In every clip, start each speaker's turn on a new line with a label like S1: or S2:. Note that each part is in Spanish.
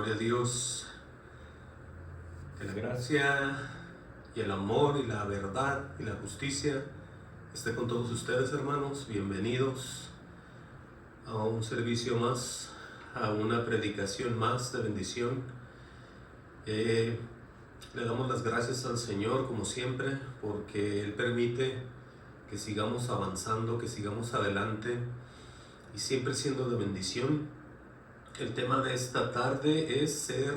S1: Gloria a Dios, que la gracia y el amor y la verdad y la justicia esté con todos ustedes, hermanos. Bienvenidos a un servicio más, a una predicación más de bendición. Le damos las gracias al Señor, como siempre, porque Él permite que sigamos avanzando, que sigamos adelante y siempre siendo de bendición. El tema de esta tarde es ser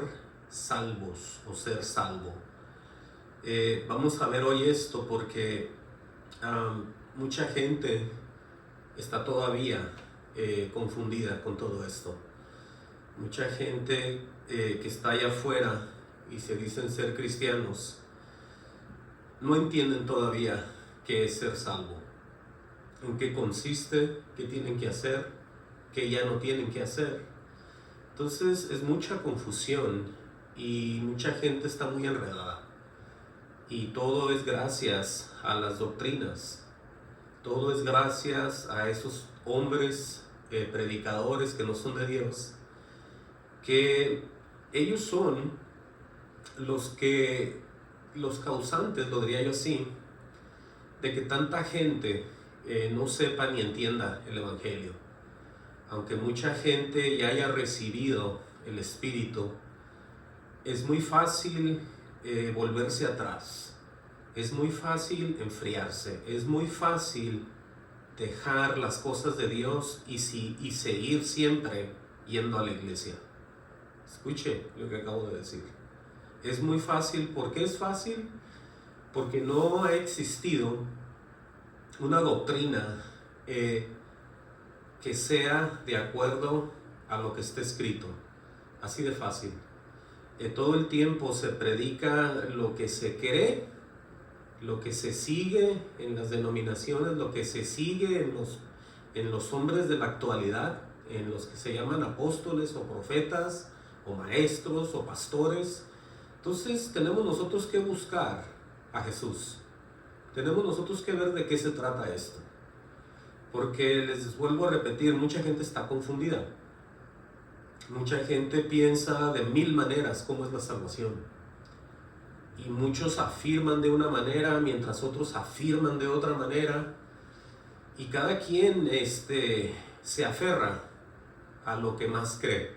S1: salvos o ser salvo. Vamos a ver hoy esto porque mucha gente está todavía confundida con todo esto. Mucha gente que está allá afuera y se dicen ser cristianos no entienden todavía qué es ser salvo, en qué consiste, qué tienen que hacer, qué ya no tienen que hacer. Entonces es mucha confusión y mucha gente está muy enredada. Y todo es gracias a las doctrinas. Todo es gracias a esos hombres predicadores que no son de Dios. Que ellos son los causantes, lo diría yo así, de que tanta gente no sepa ni entienda el Evangelio. Aunque mucha gente ya haya recibido el Espíritu, es muy fácil volverse atrás, es muy fácil enfriarse, es muy fácil dejar las cosas de Dios y seguir siempre yendo a la iglesia. Escuche lo que acabo de decir. Es muy fácil. ¿Por qué es fácil? Porque no ha existido una doctrina que sea de acuerdo a lo que está escrito. Así de fácil. Todo el tiempo se predica lo que se cree, lo que se sigue en las denominaciones, lo que se sigue en los hombres de la actualidad, en los que se llaman apóstoles o profetas o maestros o pastores. Entonces tenemos nosotros que buscar a Jesús. Tenemos nosotros que ver de qué se trata esto. Porque les vuelvo a repetir, mucha gente está confundida. Mucha gente piensa de mil maneras cómo es la salvación. Y muchos afirman de una manera, mientras otros afirman de otra manera. Y cada quien se aferra a lo que más cree.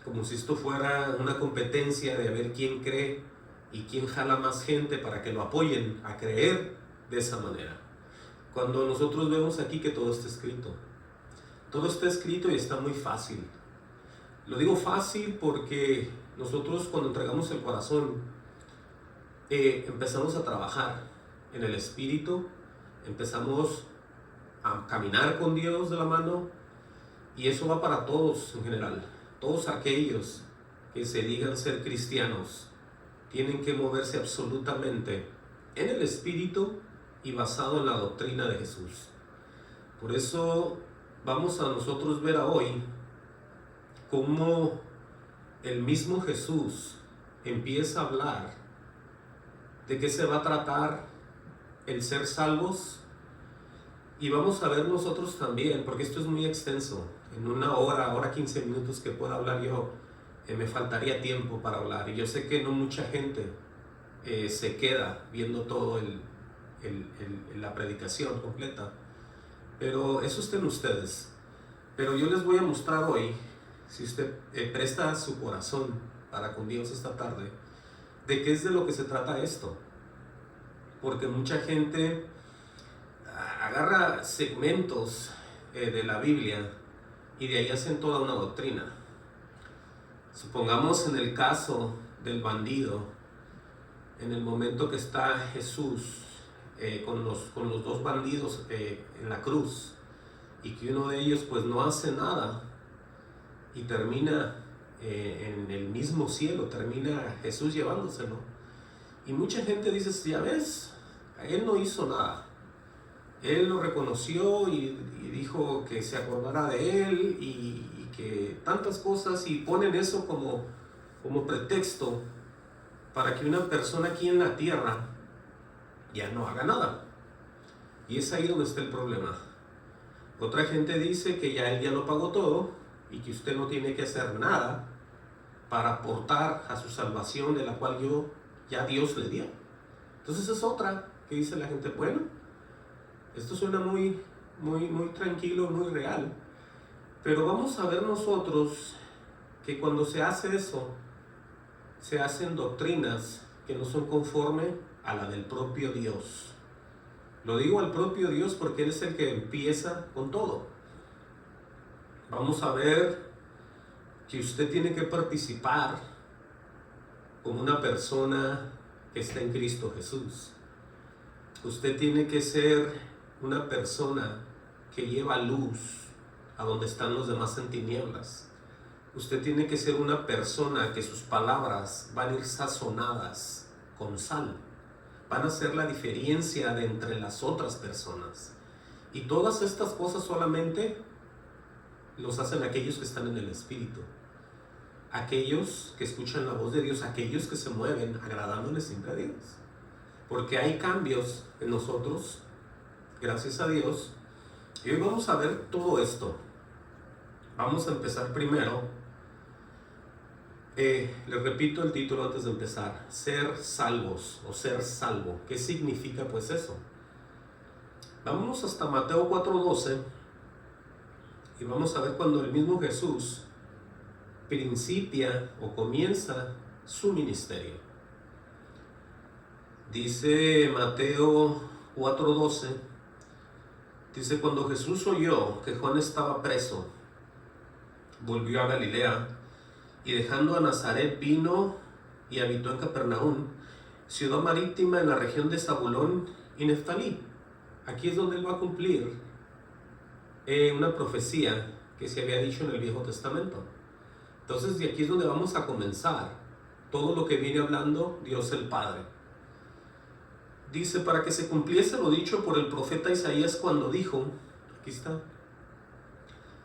S1: Como si esto fuera una competencia de a ver quién cree y quién jala más gente para que lo apoyen a creer de esa manera. Cuando nosotros vemos aquí que todo está escrito. Todo está escrito y está muy fácil. Lo digo fácil porque nosotros cuando entregamos el corazón empezamos a trabajar en el Espíritu, empezamos a caminar con Dios de la mano, y eso va para todos en general. Todos aquellos que se digan ser cristianos tienen que moverse absolutamente en el Espíritu y basado en la doctrina de Jesús. Por eso vamos a nosotros ver hoy cómo el mismo Jesús empieza a hablar de qué se va a tratar el ser salvos. Y vamos a ver nosotros también, porque esto es muy extenso. En una hora 15 minutos que pueda hablar yo, me faltaría tiempo para hablar. Y yo sé que no mucha gente se queda viendo todo la predicación completa. Pero eso está en ustedes. Pero yo les voy a mostrar hoy, si usted presta su corazón para con Dios esta tarde, de qué es de lo que se trata esto. Porque mucha gente agarra segmentos de la Biblia y de ahí hacen toda una doctrina. Supongamos en el caso del bandido, en el momento que está Jesús con los dos bandidos en la cruz, y que uno de ellos pues no hace nada y termina en el mismo cielo, termina Jesús llevándoselo. Y mucha gente dice, ya ves, él no hizo nada. Él lo reconoció y dijo que se acordara de él y que tantas cosas, y ponen eso como pretexto para que una persona aquí en la tierra ya no haga nada. Y es ahí donde está el problema. Otra gente dice que ya él ya lo pagó todo y que usted no tiene que hacer nada para aportar a su salvación, de la cual ya Dios le dio. Entonces es otra que dice la gente, bueno, esto suena muy tranquilo, muy real, pero vamos a ver nosotros que cuando se hace eso, se hacen doctrinas que no son conforme a la del propio Dios. Lo digo al propio Dios porque Él es el que empieza con todo. Vamos a ver que usted tiene que participar como una persona que está en Cristo Jesús. Usted tiene que ser una persona que lleva luz a donde están los demás en tinieblas. Usted tiene que ser una persona que sus palabras van a ir sazonadas con sal. Van a hacer la diferencia de entre las otras personas. Y todas estas cosas solamente los hacen aquellos que están en el Espíritu. Aquellos que escuchan la voz de Dios, aquellos que se mueven agradándole siempre a Dios. Porque hay cambios en nosotros, gracias a Dios. Y hoy vamos a ver todo esto. Vamos a empezar primero. Les repito el título antes de empezar: ser salvos o ser salvo. ¿Qué significa pues eso? Vámonos hasta Mateo 4:12 y vamos a ver cuando el mismo Jesús principia o comienza su ministerio. Dice Mateo 4:12, dice: cuando Jesús oyó que Juan estaba preso, volvió a Galilea, y dejando a Nazaret vino y habitó en Capernaum, ciudad marítima en la región de Zabulón y Neftalí. Aquí es donde él va a cumplir una profecía que se había dicho en el Viejo Testamento. Entonces de aquí es donde vamos a comenzar todo lo que viene hablando Dios el Padre. Dice: para que se cumpliese lo dicho por el profeta Isaías cuando dijo, aquí está,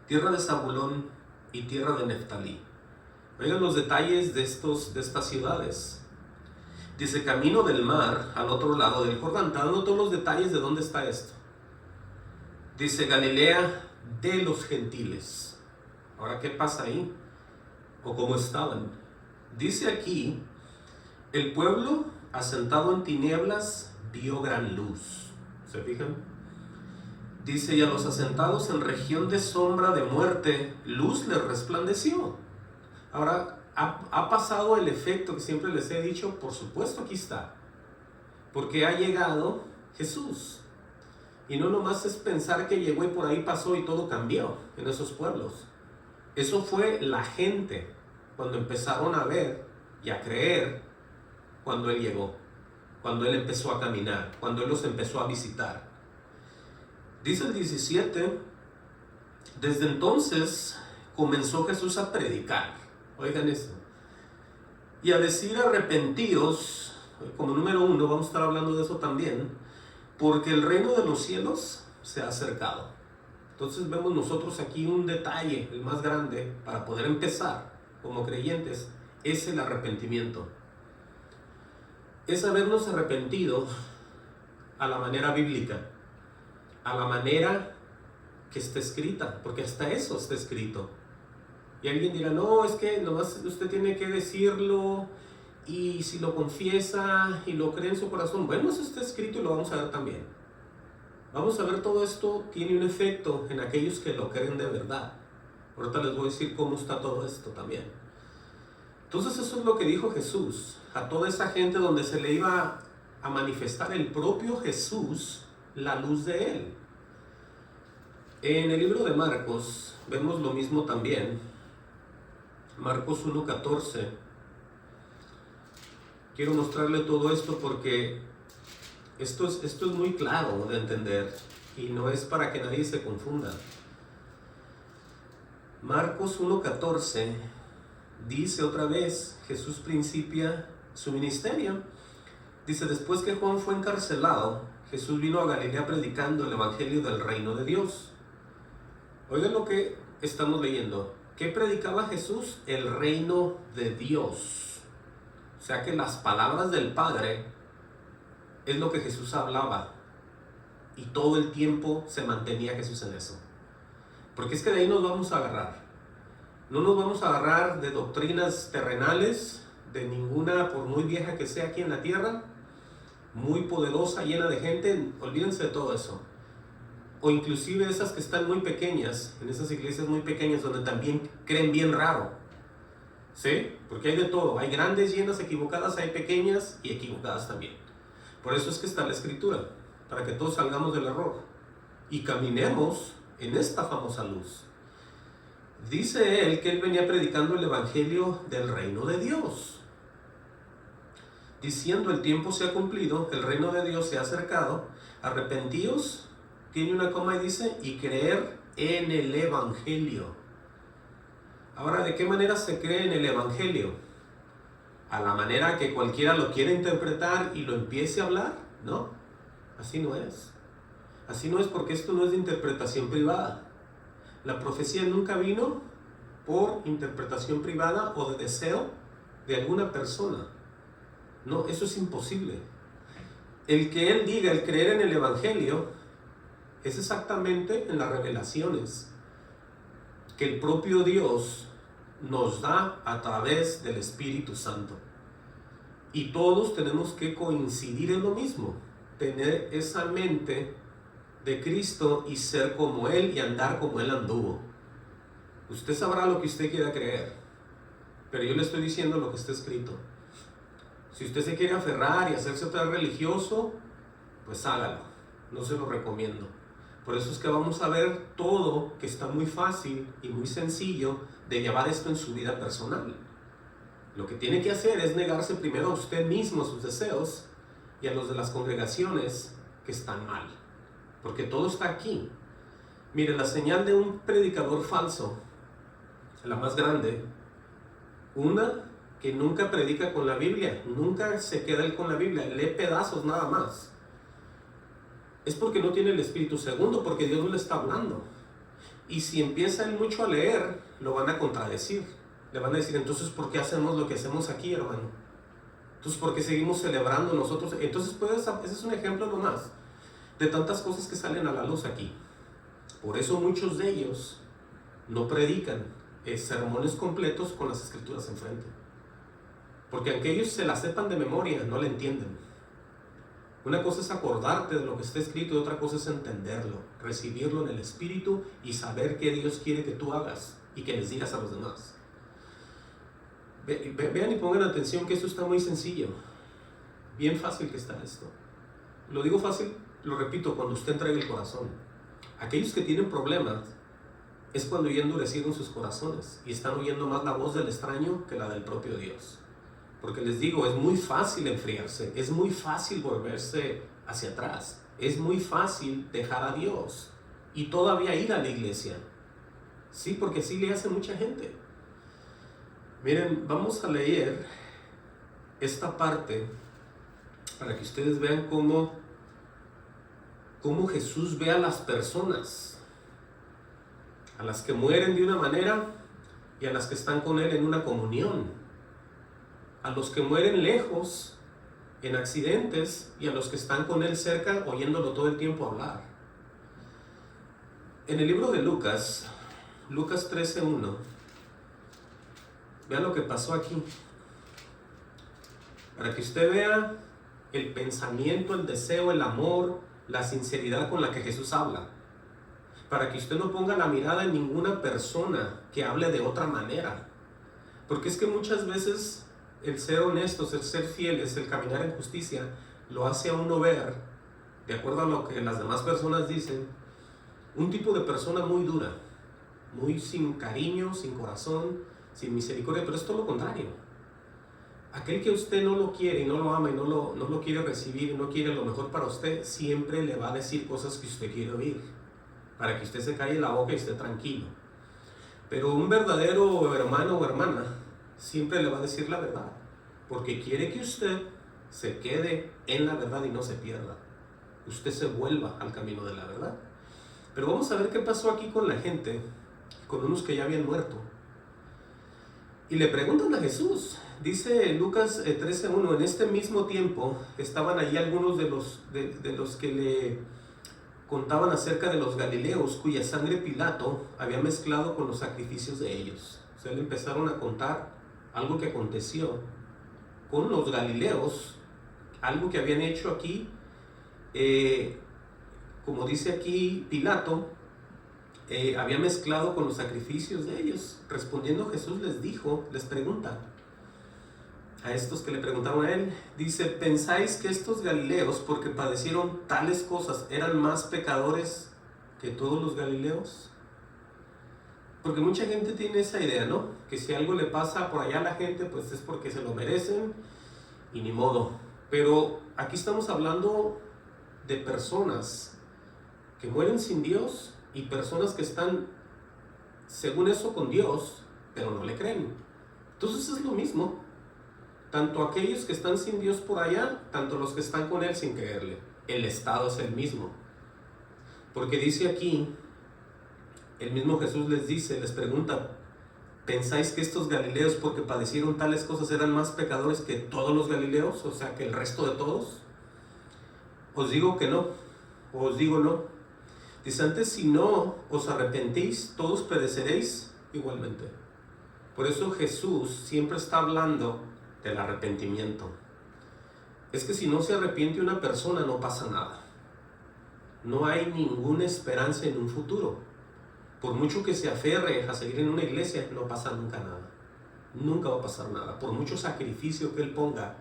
S1: tierra de Zabulón y tierra de Neftalí. Oigan los detalles de estas ciudades. Dice: camino del mar al otro lado del Jordán. Está dando todos los detalles de dónde está esto. Dice: Galilea de los gentiles. Ahora, ¿qué pasa ahí? ¿O cómo estaban? Dice aquí: el pueblo asentado en tinieblas vio gran luz. ¿Se fijan? Dice: y a los asentados en región de sombra de muerte, luz les resplandeció. Ahora, ¿ha pasado el efecto que siempre les he dicho? Por supuesto, aquí está. Porque ha llegado Jesús. Y no nomás es pensar que llegó y por ahí pasó y todo cambió en esos pueblos. Eso fue la gente cuando empezaron a ver y a creer cuando Él llegó. Cuando Él empezó a caminar. Cuando Él los empezó a visitar. Dice el 17: desde entonces comenzó Jesús a predicar. Oigan esto. Y a decir: arrepentíos, como número 1, vamos a estar hablando de eso también, porque el reino de los cielos se ha acercado. Entonces vemos nosotros aquí un detalle, el más grande, para poder empezar como creyentes, es el arrepentimiento. Es habernos arrepentido a la manera bíblica, a la manera que está escrita, porque hasta eso está escrito. Y alguien dirá: no, es que nomás usted tiene que decirlo, y si lo confiesa y lo cree en su corazón, bueno, eso está escrito y lo vamos a ver también. Vamos a ver, todo esto tiene un efecto en aquellos que lo creen de verdad. Ahorita les voy a decir cómo está todo esto también. Entonces eso es lo que dijo Jesús a toda esa gente, donde se le iba a manifestar el propio Jesús, la luz de Él. En el libro de Marcos vemos lo mismo también. Marcos 1:14. Quiero mostrarle todo esto porque esto es muy claro de entender y no es para que nadie se confunda. Marcos 1:14 dice otra vez: Jesús principia su ministerio. Dice: después que Juan fue encarcelado, Jesús vino a Galilea predicando el evangelio del reino de Dios. Oigan lo que estamos leyendo. ¿Qué predicaba Jesús? El reino de Dios. O sea que las palabras del Padre es lo que Jesús hablaba. Y todo el tiempo se mantenía Jesús en eso. Porque es que de ahí nos vamos a agarrar. No nos vamos a agarrar de doctrinas terrenales, de ninguna, por muy vieja que sea aquí en la tierra, muy poderosa, llena de gente, olvídense de todo eso. O inclusive esas que están muy pequeñas, en esas iglesias muy pequeñas donde también creen bien raro. ¿Sí? Porque hay de todo, hay grandes, llenas, equivocadas, hay pequeñas y equivocadas también. Por eso es que está la escritura, para que todos salgamos del error y caminemos en esta famosa luz. Dice él que él venía predicando el evangelio del reino de Dios, diciendo: el tiempo se ha cumplido, el reino de Dios se ha acercado, arrepentíos, tiene una coma y dice, y creer en el evangelio. Ahora, ¿de qué manera se cree en el evangelio? ¿A la manera que cualquiera lo quiere interpretar y lo empiece a hablar? No, así no es. Así no es, porque esto no es de interpretación privada. La profecía nunca vino por interpretación privada o de deseo de alguna persona. No, eso es imposible. El que él diga, el creer en el evangelio, es exactamente en las revelaciones que el propio Dios nos da a través del Espíritu Santo. Y todos tenemos que coincidir en lo mismo, tener esa mente de Cristo y ser como Él y andar como Él anduvo. Usted sabrá lo que usted quiera creer, pero yo le estoy diciendo lo que está escrito. Si usted se quiere aferrar y hacerse otra religioso, pues hágalo, no se lo recomiendo. Por eso es que vamos a ver todo, que está muy fácil y muy sencillo de llevar esto en su vida personal. Lo que tiene que hacer es negarse primero a usted mismo, a sus deseos, y a los de las congregaciones que están mal. Porque todo está aquí. Mire, la señal de un predicador falso, la más grande, una, que nunca predica con la Biblia, nunca se queda él con la Biblia, lee pedazos nada más. Es porque no tiene el Espíritu. Segundo, porque Dios no le está hablando. Y si empieza él mucho a leer, lo van a contradecir. Le van a decir, entonces, ¿por qué hacemos lo que hacemos aquí, hermano? Entonces, ¿por qué seguimos celebrando nosotros? Entonces, ese es un ejemplo nomás de tantas cosas que salen a la luz aquí. Por eso muchos de ellos no predican sermones completos con las escrituras enfrente. Porque aunque ellos se la sepan de memoria, no la entienden. Una cosa es acordarte de lo que está escrito y otra cosa es entenderlo, recibirlo en el Espíritu y saber qué Dios quiere que tú hagas y que les digas a los demás. Vean y pongan atención que esto está muy sencillo. Bien fácil que está esto. Lo digo fácil, lo repito, cuando usted entrega el corazón. Aquellos que tienen problemas es cuando ya endurecieron sus corazones y están oyendo más la voz del extraño que la del propio Dios. Porque les digo, es muy fácil enfriarse, es muy fácil volverse hacia atrás, es muy fácil dejar a Dios y todavía ir a la iglesia. Sí, porque así le hace mucha gente. Miren, vamos a leer esta parte para que ustedes vean cómo Jesús ve a las personas, a las que mueren de una manera y a las que están con Él en una comunión. A los que mueren lejos, en accidentes, y a los que están con Él cerca, oyéndolo todo el tiempo hablar. En el libro de Lucas 13:1, vean lo que pasó aquí. Para que usted vea el pensamiento, el deseo, el amor, la sinceridad con la que Jesús habla. Para que usted no ponga la mirada en ninguna persona que hable de otra manera. Porque es que muchas veces el ser honestos, el ser fieles, el caminar en justicia, lo hace a uno ver, de acuerdo a lo que las demás personas dicen, un tipo de persona muy dura, muy sin cariño, sin corazón, sin misericordia, pero es todo lo contrario. Aquel que usted no lo quiere y no lo ama y no lo quiere recibir y no quiere lo mejor para usted, siempre le va a decir cosas que usted quiere oír, para que usted se calle la boca y esté tranquilo. Pero un verdadero hermano o hermana siempre le va a decir la verdad, porque quiere que usted se quede en la verdad y no se pierda. Usted se vuelva al camino de la verdad. Pero vamos a ver qué pasó aquí con la gente, con unos que ya habían muerto. Y le preguntan a Jesús. Dice Lucas 13:1, en este mismo tiempo estaban allí algunos de los que le contaban acerca de los galileos, cuya sangre Pilato había mezclado con los sacrificios de ellos. O sea, le empezaron a contar algo que aconteció con los galileos, algo que habían hecho aquí, como dice aquí Pilato, había mezclado con los sacrificios de ellos. Respondiendo Jesús les pregunta a estos que le preguntaron a él, dice: ¿pensáis que estos galileos, porque padecieron tales cosas, eran más pecadores que todos los galileos? Porque mucha gente tiene esa idea, ¿no? Que si algo le pasa por allá a la gente, pues es porque se lo merecen y ni modo. Pero aquí estamos hablando de personas que mueren sin Dios y personas que están, según eso, con Dios, pero no le creen. Entonces es lo mismo. Tanto aquellos que están sin Dios por allá, tanto los que están con Él sin creerle. El estado es el mismo. Porque dice aquí, el mismo Jesús les pregunta: ¿pensáis que estos galileos, porque padecieron tales cosas, eran más pecadores que todos los galileos? O sea, que el resto de todos. Os digo que no, os digo no. Dice: antes, si no os arrepentís, todos pereceréis igualmente. Por eso Jesús siempre está hablando del arrepentimiento. Es que si no se arrepiente una persona, no pasa nada. No hay ninguna esperanza en un futuro. Por mucho que se aferre a seguir en una iglesia, no pasa nunca nada. Nunca va a pasar nada. Por mucho sacrificio que él ponga,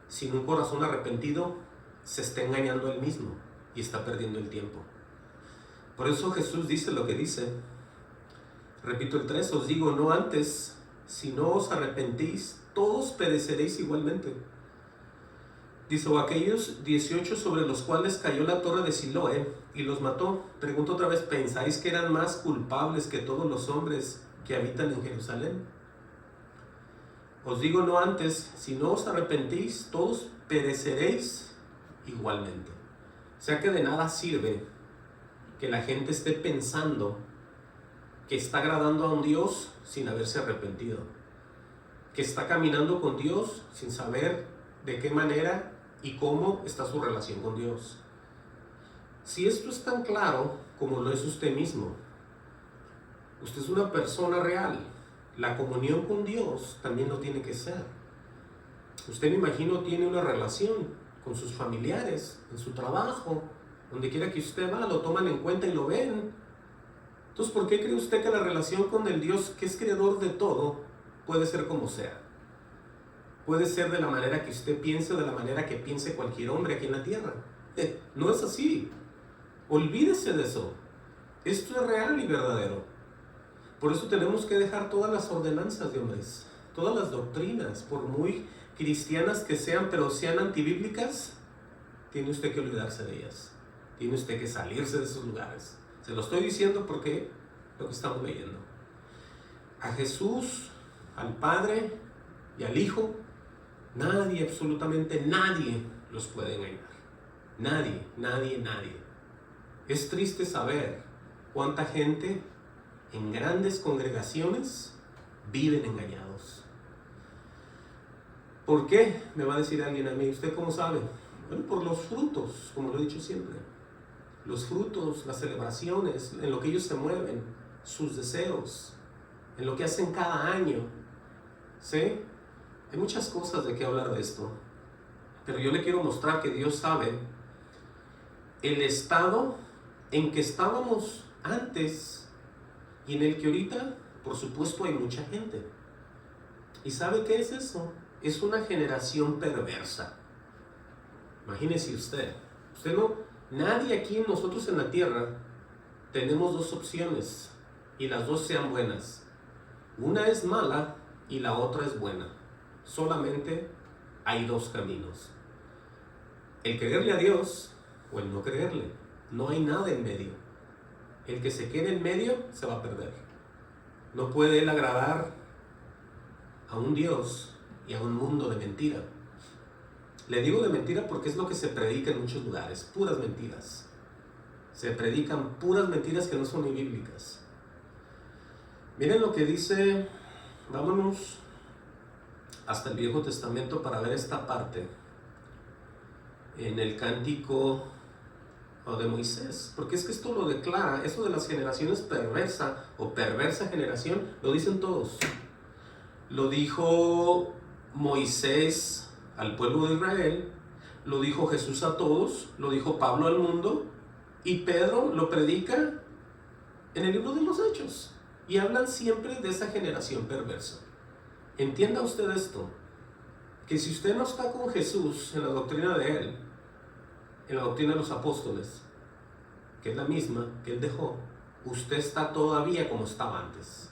S1: sin un corazón arrepentido, se está engañando a él mismo y está perdiendo el tiempo. Por eso Jesús dice lo que dice. Repito el 3, os digo, no antes, si no os arrepentís, todos pereceréis igualmente. Dice: o aquellos 18 sobre los cuales cayó la torre de Siloé y los mató. Pregunto otra vez: ¿pensáis que eran más culpables que todos los hombres que habitan en Jerusalén? Os digo, no antes, si no os arrepentís, todos pereceréis igualmente. O sea que de nada sirve que la gente esté pensando que está agradando a un Dios sin haberse arrepentido, que está caminando con Dios sin saber de qué manera y cómo está su relación con Dios. Si esto es tan claro como lo es usted mismo, usted es una persona real, la comunión con Dios también lo tiene que ser. Usted, me imagino, tiene una relación con sus familiares, en su trabajo, donde quiera que usted va, lo toman en cuenta y lo ven. Entonces, ¿por qué cree usted que la relación con el Dios, que es creador de todo, puede ser como sea? Puede ser de la manera que usted piense o de la manera que piense cualquier hombre aquí en la tierra. No es así. Olvídese de eso. Esto es real y verdadero. Por eso tenemos que dejar todas las ordenanzas de hombres, todas las doctrinas, por muy cristianas que sean, pero sean antibíblicas, tiene usted que olvidarse de ellas. Tiene usted que salirse de esos lugares. Se lo estoy diciendo porque lo que estamos leyendo. A Jesús, al Padre y al Hijo, nadie, absolutamente nadie los puede engañar. Nadie, nadie, nadie. Es triste saber cuánta gente en grandes congregaciones viven engañados. ¿Por qué? Me va a decir alguien a mí. ¿Usted cómo sabe? Bueno, por los frutos, como lo he dicho siempre. Los frutos, las celebraciones, en lo que ellos se mueven, sus deseos, en lo que hacen cada año. ¿Sí? Hay muchas cosas de qué hablar de esto. Pero yo le quiero mostrar que Dios sabe el estado en que estábamos antes y en el que ahorita, por supuesto, hay mucha gente. ¿Y sabe qué es eso? Es una generación perversa. Imagínese usted no, nadie aquí, nosotros en la tierra, tenemos dos opciones y las dos sean buenas. Una es mala y la otra es buena. Solamente hay dos caminos: el creerle a Dios o el no creerle. No hay nada en medio. El que se quede en medio se va a perder. No puede él agradar a un Dios y a un mundo de mentira. Le digo de mentira porque es lo que se predica en muchos lugares, puras mentiras. Se predican puras mentiras que no son ni bíblicas. Miren lo que dice, vámonos hasta el Viejo Testamento para ver esta parte. En el cántico o de Moisés, porque es que esto lo declara, eso de las generaciones perversa o perversa generación, lo dicen todos. Lo dijo Moisés al pueblo de Israel, lo dijo Jesús a todos, lo dijo Pablo al mundo, y Pedro lo predica en el libro de los Hechos, y hablan siempre de esa generación perversa. Entienda usted esto, que si usted no está con Jesús en la doctrina de Él, en la doctrina de los apóstoles, que es la misma que Él dejó, usted está todavía como estaba antes.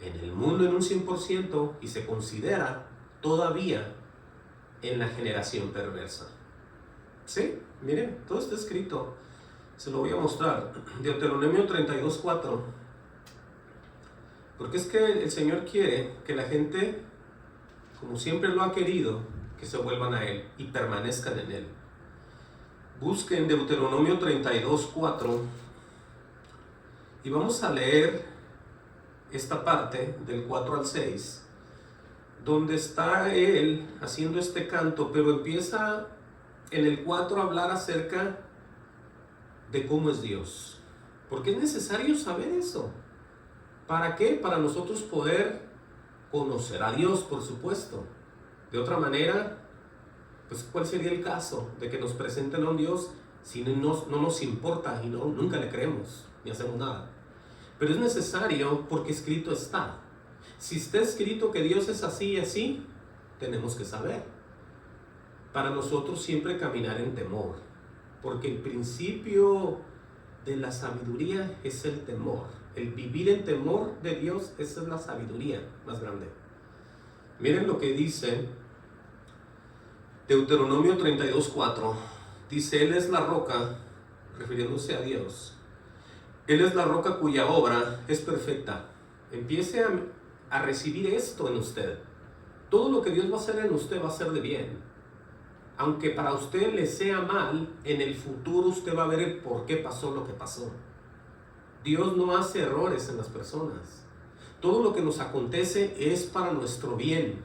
S1: En el mundo en un 100% y se considera todavía en la generación perversa. ¿Sí? Miren, todo está escrito. Se lo voy a mostrar. Deuteronomio 32:4. Porque es que el Señor quiere que la gente, como siempre lo ha querido, que se vuelvan a Él y permanezcan en Él. Busquen Deuteronomio 32:4 y vamos a leer esta parte del 4 al 6, donde está él haciendo este canto, pero empieza en el 4 a hablar acerca de cómo es Dios. Porque es necesario saber eso. ¿Para qué? Para nosotros poder conocer a Dios, por supuesto. De otra manera, pues ¿cuál sería el caso de que nos presenten a un Dios si no nos importa y nunca le creemos ni hacemos nada? Pero es necesario porque escrito está. Si está escrito que Dios es así y así, tenemos que saber. Para nosotros siempre caminar en temor, porque el principio de la sabiduría es el temor. El vivir en temor de Dios, esa es la sabiduría más grande. Miren lo que dice Deuteronomio 32:4. Dice, Él es la roca, refiriéndose a Dios. Él es la roca cuya obra es perfecta. Empiece a recibir esto en usted. Todo lo que Dios va a hacer en usted va a ser de bien. Aunque para usted le sea mal, en el futuro usted va a ver el por qué pasó lo que pasó. Dios no hace errores en las personas. Todo lo que nos acontece es para nuestro bien.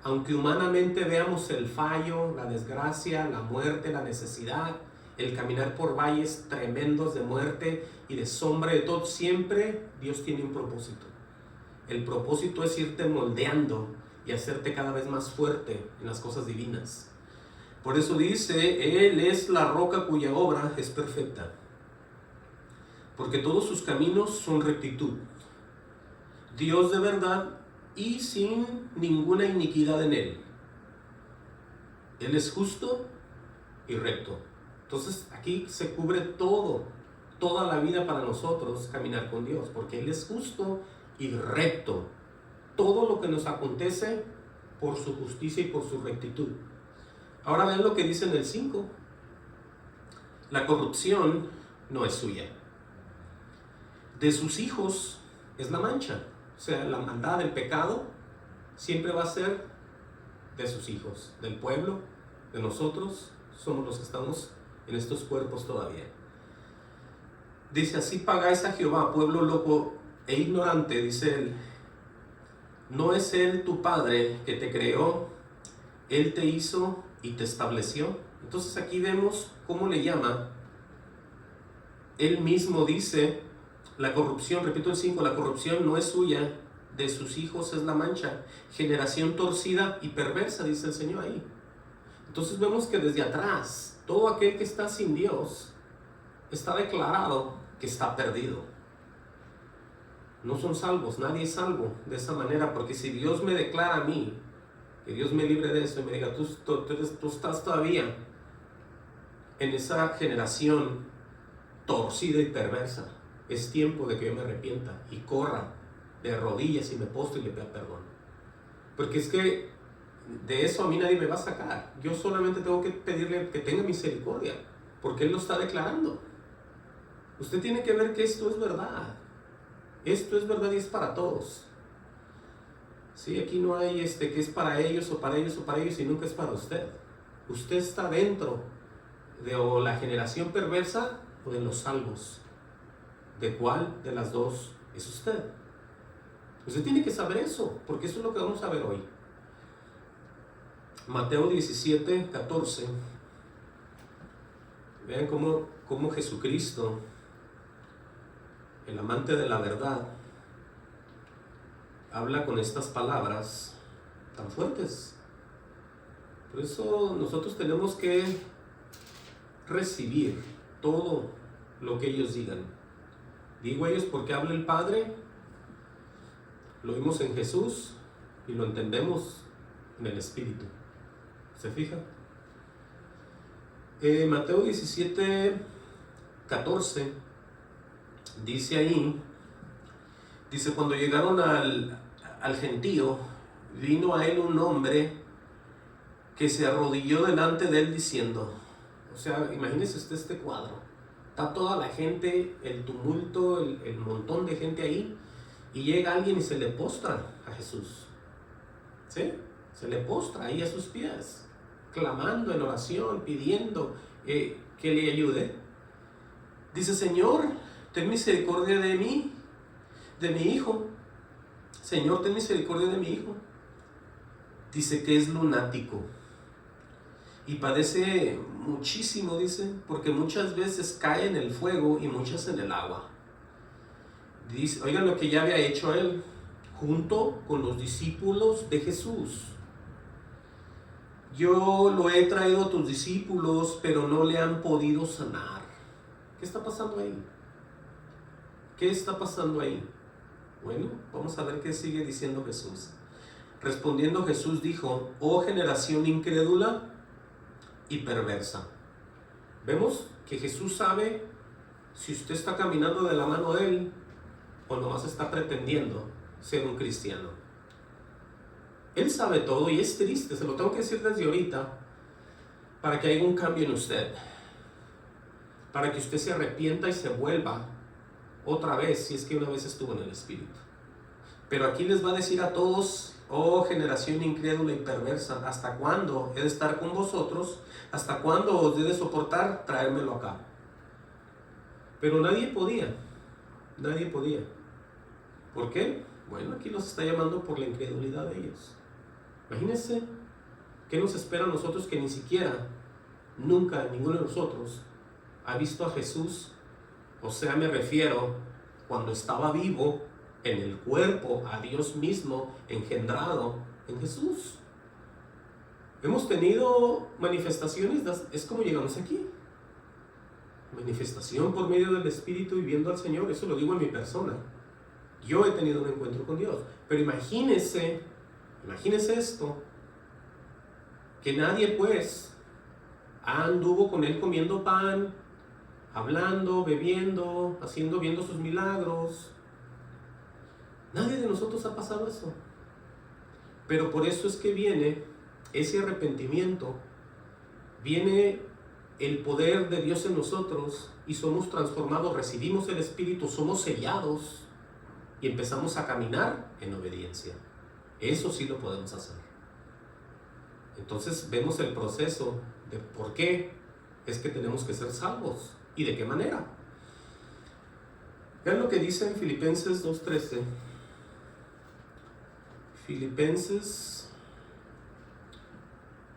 S1: Aunque humanamente veamos el fallo, la desgracia, la muerte, la necesidad, el caminar por valles tremendos de muerte y de sombra de todo, siempre Dios tiene un propósito. El propósito es irte moldeando y hacerte cada vez más fuerte en las cosas divinas. Por eso dice, Él es la roca cuya obra es perfecta, porque todos sus caminos son rectitud. Dios de verdad y sin ninguna iniquidad en Él. Él es justo y recto. Entonces aquí se cubre toda la vida para nosotros caminar con Dios, porque Él es justo y recto. Todo lo que nos acontece por su justicia y por su rectitud. Ahora vean lo que dice en el 5. La corrupción no es suya. De sus hijos es la mancha. O sea, la maldad, el pecado, siempre va a ser de sus hijos, del pueblo, de nosotros. Somos los que estamos en estos cuerpos todavía. Dice, así pagáis a Jehová, pueblo loco e ignorante, dice Él. ¿No es Él tu Padre que te creó? Él te hizo y te estableció. Entonces aquí vemos cómo le llama. Él mismo dice, la corrupción, repito el 5, la corrupción no es suya, de sus hijos es la mancha. Generación torcida y perversa, dice el Señor ahí. Entonces vemos que desde atrás, todo aquel que está sin Dios, está declarado que está perdido. No son salvos, nadie es salvo de esa manera, porque si Dios me declara a mí, que Dios me libre de eso y me diga, tú estás todavía en esa generación torcida y perversa, es tiempo de que yo me arrepienta y corra de rodillas y me postro y le pida perdón. Porque es que de eso a mí nadie me va a sacar. Yo solamente tengo que pedirle que tenga misericordia, porque Él lo está declarando. Usted tiene que ver que esto es verdad. Esto es verdad y es para todos. Sí, aquí no hay que es para ellos o para ellos o para ellos y nunca es para usted. Usted está dentro de o la generación perversa o de los salvos. ¿De cuál de las dos es usted? Usted tiene que saber eso, porque eso es lo que vamos a ver hoy. Mateo 17:14. Vean cómo Jesucristo, el amante de la verdad, habla con estas palabras tan fuertes. Por eso nosotros tenemos que recibir todo lo que ellos digan. Digo ellos porque habla el Padre, lo vimos en Jesús y lo entendemos en el Espíritu. ¿Se fija? Mateo 17:14 dice ahí, dice: cuando llegaron al gentío, vino a él un hombre que se arrodilló delante de él diciendo, o sea, imagínese usted este cuadro, está toda la gente, el tumulto, el montón de gente ahí, y llega alguien y se le postra a Jesús, ¿sí? Se le postra ahí a sus pies, clamando en oración, pidiendo que le ayude. Dice: Señor, ten misericordia de mí, de mi hijo. Señor, ten misericordia de mi hijo. Dice que es lunático y padece muchísimo, dice, porque muchas veces cae en el fuego y muchas en el agua. Dice, oigan lo que ya había hecho él junto con los discípulos de Jesús. Yo lo he traído a tus discípulos, pero no le han podido sanar. ¿Qué está pasando ahí? ¿Qué está pasando ahí? Bueno, vamos a ver qué sigue diciendo Jesús. Respondiendo Jesús dijo: oh generación incrédula y perversa. Vemos que Jesús sabe si usted está caminando de la mano de él o nomás está pretendiendo ser un cristiano. Él sabe todo y es triste, se lo tengo que decir desde ahorita, para que haya un cambio en usted, para que usted se arrepienta y se vuelva otra vez, si es que una vez estuvo en el Espíritu. Pero aquí les va a decir a todos: oh generación incrédula y perversa, ¿hasta cuándo he de estar con vosotros? ¿Hasta cuándo os he de soportar? Traérmelo acá. Pero nadie podía. ¿Por qué? Bueno, aquí los está llamando por la incredulidad de ellos. Imagínense qué nos espera a nosotros, que ni siquiera, nunca, ninguno de nosotros ha visto a Jesús. O sea, me refiero cuando estaba vivo en el cuerpo, a Dios mismo engendrado en Jesús. Hemos tenido manifestaciones, es como llegamos aquí. Manifestación por medio del Espíritu y viendo al Señor, eso lo digo en mi persona. Yo he tenido un encuentro con Dios. Pero imagínese esto, que nadie pues anduvo con él comiendo pan, hablando, bebiendo, viendo sus milagros. Nadie de nosotros ha pasado eso. Pero por eso es que viene ese arrepentimiento, viene el poder de Dios en nosotros y somos transformados, recibimos el Espíritu, somos sellados y empezamos a caminar en obediencia. Eso sí lo podemos hacer. Entonces vemos el proceso de por qué es que tenemos que ser salvos y de qué manera. Vean lo que dice en Filipenses 2:13. Filipenses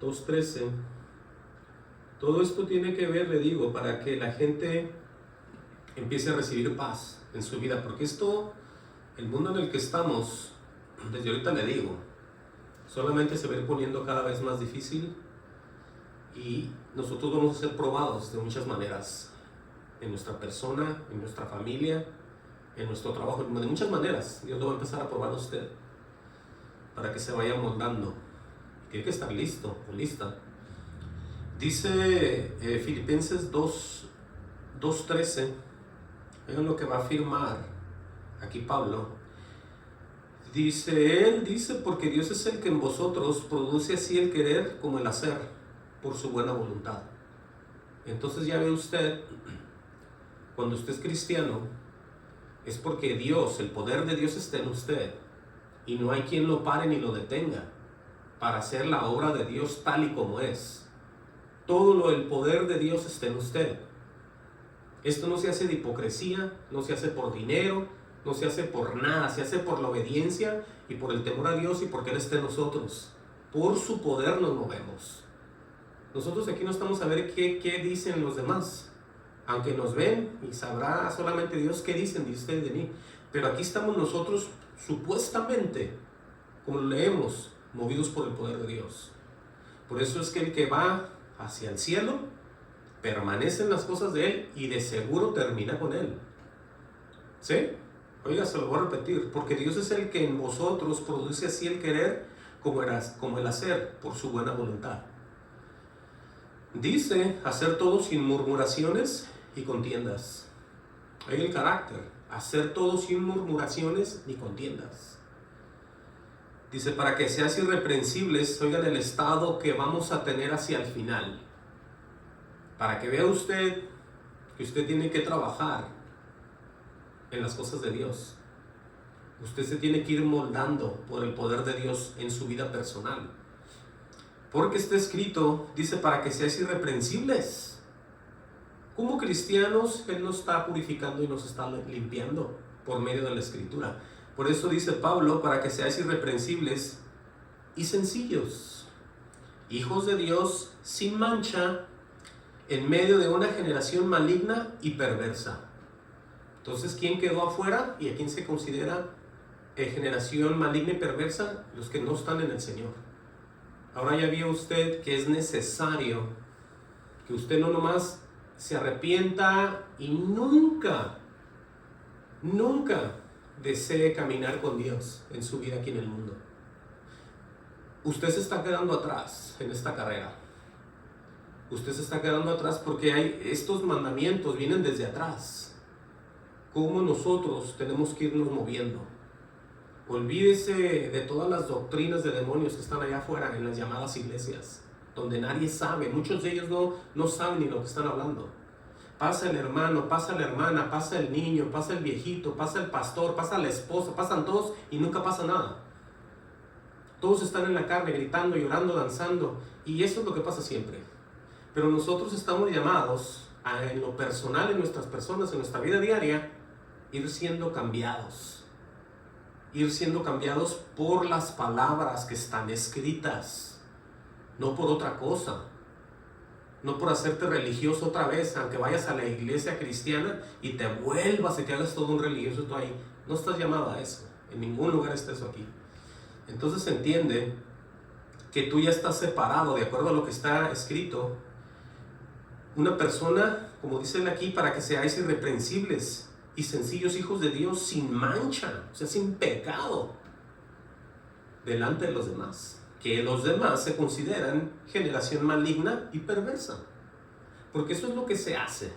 S1: 2:13. Todo esto tiene que ver, le digo, para que la gente empiece a recibir paz en su vida, porque esto, el mundo en el que estamos, desde ahorita le digo, solamente se va a ir poniendo cada vez más difícil y nosotros vamos a ser probados de muchas maneras, en nuestra persona, en nuestra familia, en nuestro trabajo, de muchas maneras. Dios lo va a empezar a probar a usted para que se vaya moldando. Tiene que estar listo o lista. Dice Filipenses 2:13, vean lo que va a afirmar aquí Pablo. Dice, porque Dios es el que en vosotros produce así el querer como el hacer, por su buena voluntad. Entonces ya ve usted, cuando usted es cristiano, es porque Dios, el poder de Dios está en usted, y no hay quien lo pare ni lo detenga para hacer la obra de Dios tal y como es. Todo el poder de Dios está en usted. Esto no se hace de hipocresía, no se hace por dinero, no se hace por nada, se hace por la obediencia y por el temor a Dios y porque Él está en nosotros. Por su poder nos movemos. Nosotros aquí no estamos a ver qué dicen los demás, aunque nos ven y sabrá solamente Dios qué dicen de ustedes de mí. Pero aquí estamos nosotros supuestamente, como lo leemos, movidos por el poder de Dios. Por eso es que el que va hacia el cielo permanece en las cosas de Él y de seguro termina con Él. ¿Sí? Oiga, se lo voy a repetir, porque Dios es el que en vosotros produce así el querer como el hacer por su buena voluntad. Dice hacer todo sin murmuraciones y contiendas. Hay el carácter, hacer todo sin murmuraciones ni contiendas. Dice, para que seas irreprensibles, oigan el estado que vamos a tener hacia el final. Para que vea usted que usted tiene que trabajar en las cosas de Dios. Usted se tiene que ir moldando por el poder de Dios en su vida personal. Porque está escrito, dice, para que seáis irreprensibles. Como cristianos, Él nos está purificando y nos está limpiando por medio de la Escritura. Por eso dice Pablo, para que seáis irreprensibles y sencillos, hijos de Dios sin mancha, en medio de una generación maligna y perversa. Entonces, ¿quién quedó afuera y a quién se considera generación maligna y perversa? Los que no están en el Señor. Ahora ya vio usted que es necesario que usted no nomás se arrepienta y nunca desee caminar con Dios en su vida aquí en el mundo. Usted se está quedando atrás en esta carrera. Usted se está quedando atrás porque estos mandamientos vienen desde atrás. ¿Cómo nosotros tenemos que irnos moviendo? Olvídese de todas las doctrinas de demonios que están allá afuera en las llamadas iglesias, donde nadie sabe. Muchos de ellos no saben ni lo que están hablando. Pasa el hermano, pasa la hermana, pasa el niño, pasa el viejito, pasa el pastor, pasa la esposa, pasan todos y nunca pasa nada. Todos están en la carne, gritando, llorando, danzando, y eso es lo que pasa siempre. Pero nosotros estamos llamados a, en lo personal, en nuestras personas, en nuestra vida diaria, ir siendo cambiados por las palabras que están escritas, no por otra cosa. No por hacerte religioso otra vez, aunque vayas a la iglesia cristiana y te vuelvas y te hagas todo un religioso tú ahí. No estás llamado a eso. En ningún lugar está eso aquí. Entonces entiende que tú ya estás separado de acuerdo a lo que está escrito. Una persona, como dice aquí, para que seáis irreprensibles y sencillos hijos de Dios sin mancha, o sea, sin pecado, delante de los demás. Que los demás se consideran generación maligna y perversa. Porque eso es lo que se hace.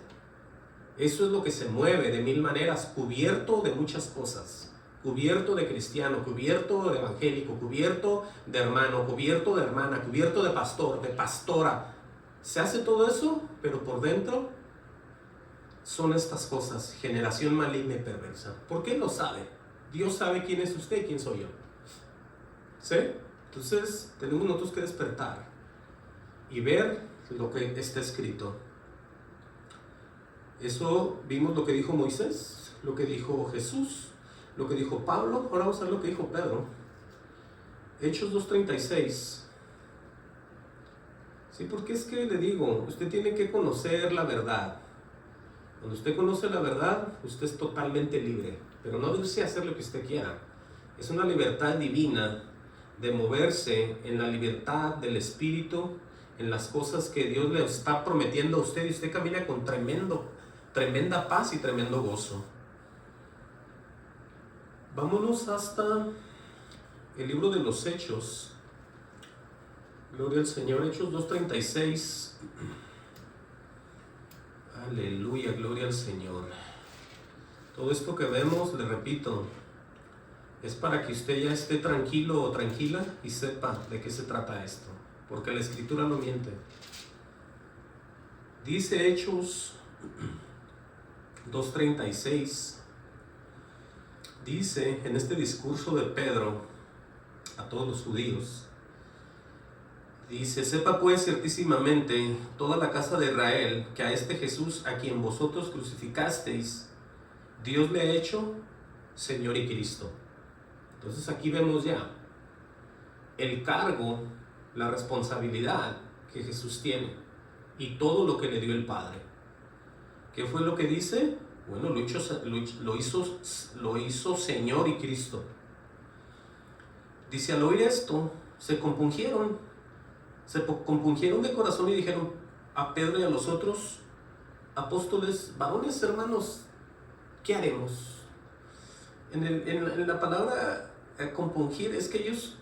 S1: Eso es lo que se mueve de mil maneras, cubierto de muchas cosas. Cubierto de cristiano, cubierto de evangélico, cubierto de hermano, cubierto de hermana, cubierto de pastor, de pastora. Se hace todo eso, pero por dentro son estas cosas, generación maligna y perversa. ¿Por qué lo sabe? Dios sabe quién es usted y quién soy yo. ¿Sí? Entonces tenemos nosotros que despertar y ver lo que está escrito. Eso vimos lo que dijo Moisés, lo que dijo Jesús, lo que dijo Pablo. Ahora vamos a ver lo que dijo Pedro. Hechos 2:36. Sí, porque es que le digo, usted tiene que conocer la verdad. Cuando usted conoce la verdad, usted es totalmente libre, pero no irse a hacer lo que usted quiera. Es una libertad divina de moverse en la libertad del Espíritu, en las cosas que Dios le está prometiendo a usted, y usted camina con tremenda paz y tremendo gozo. Vámonos hasta el libro de los Hechos. Gloria al Señor. Hechos 2:36. Aleluya, gloria al Señor. Todo esto que vemos, le repito, es para que usted ya esté tranquilo o tranquila y sepa de qué se trata esto, porque la Escritura no miente. Dice Hechos 2:36, dice en este discurso de Pedro a todos los judíos, dice: sepa pues ciertísimamente toda la casa de Israel que a este Jesús a quien vosotros crucificasteis, Dios le ha hecho Señor y Cristo. Entonces aquí vemos ya el cargo, la responsabilidad que Jesús tiene y todo lo que le dio el Padre. ¿Qué fue lo que dice? Bueno, lo hizo Señor y Cristo. Dice, al oír esto, se compungieron de corazón y dijeron a Pedro y a los otros apóstoles, varones hermanos, ¿qué haremos? En la palabra compungir es que ellos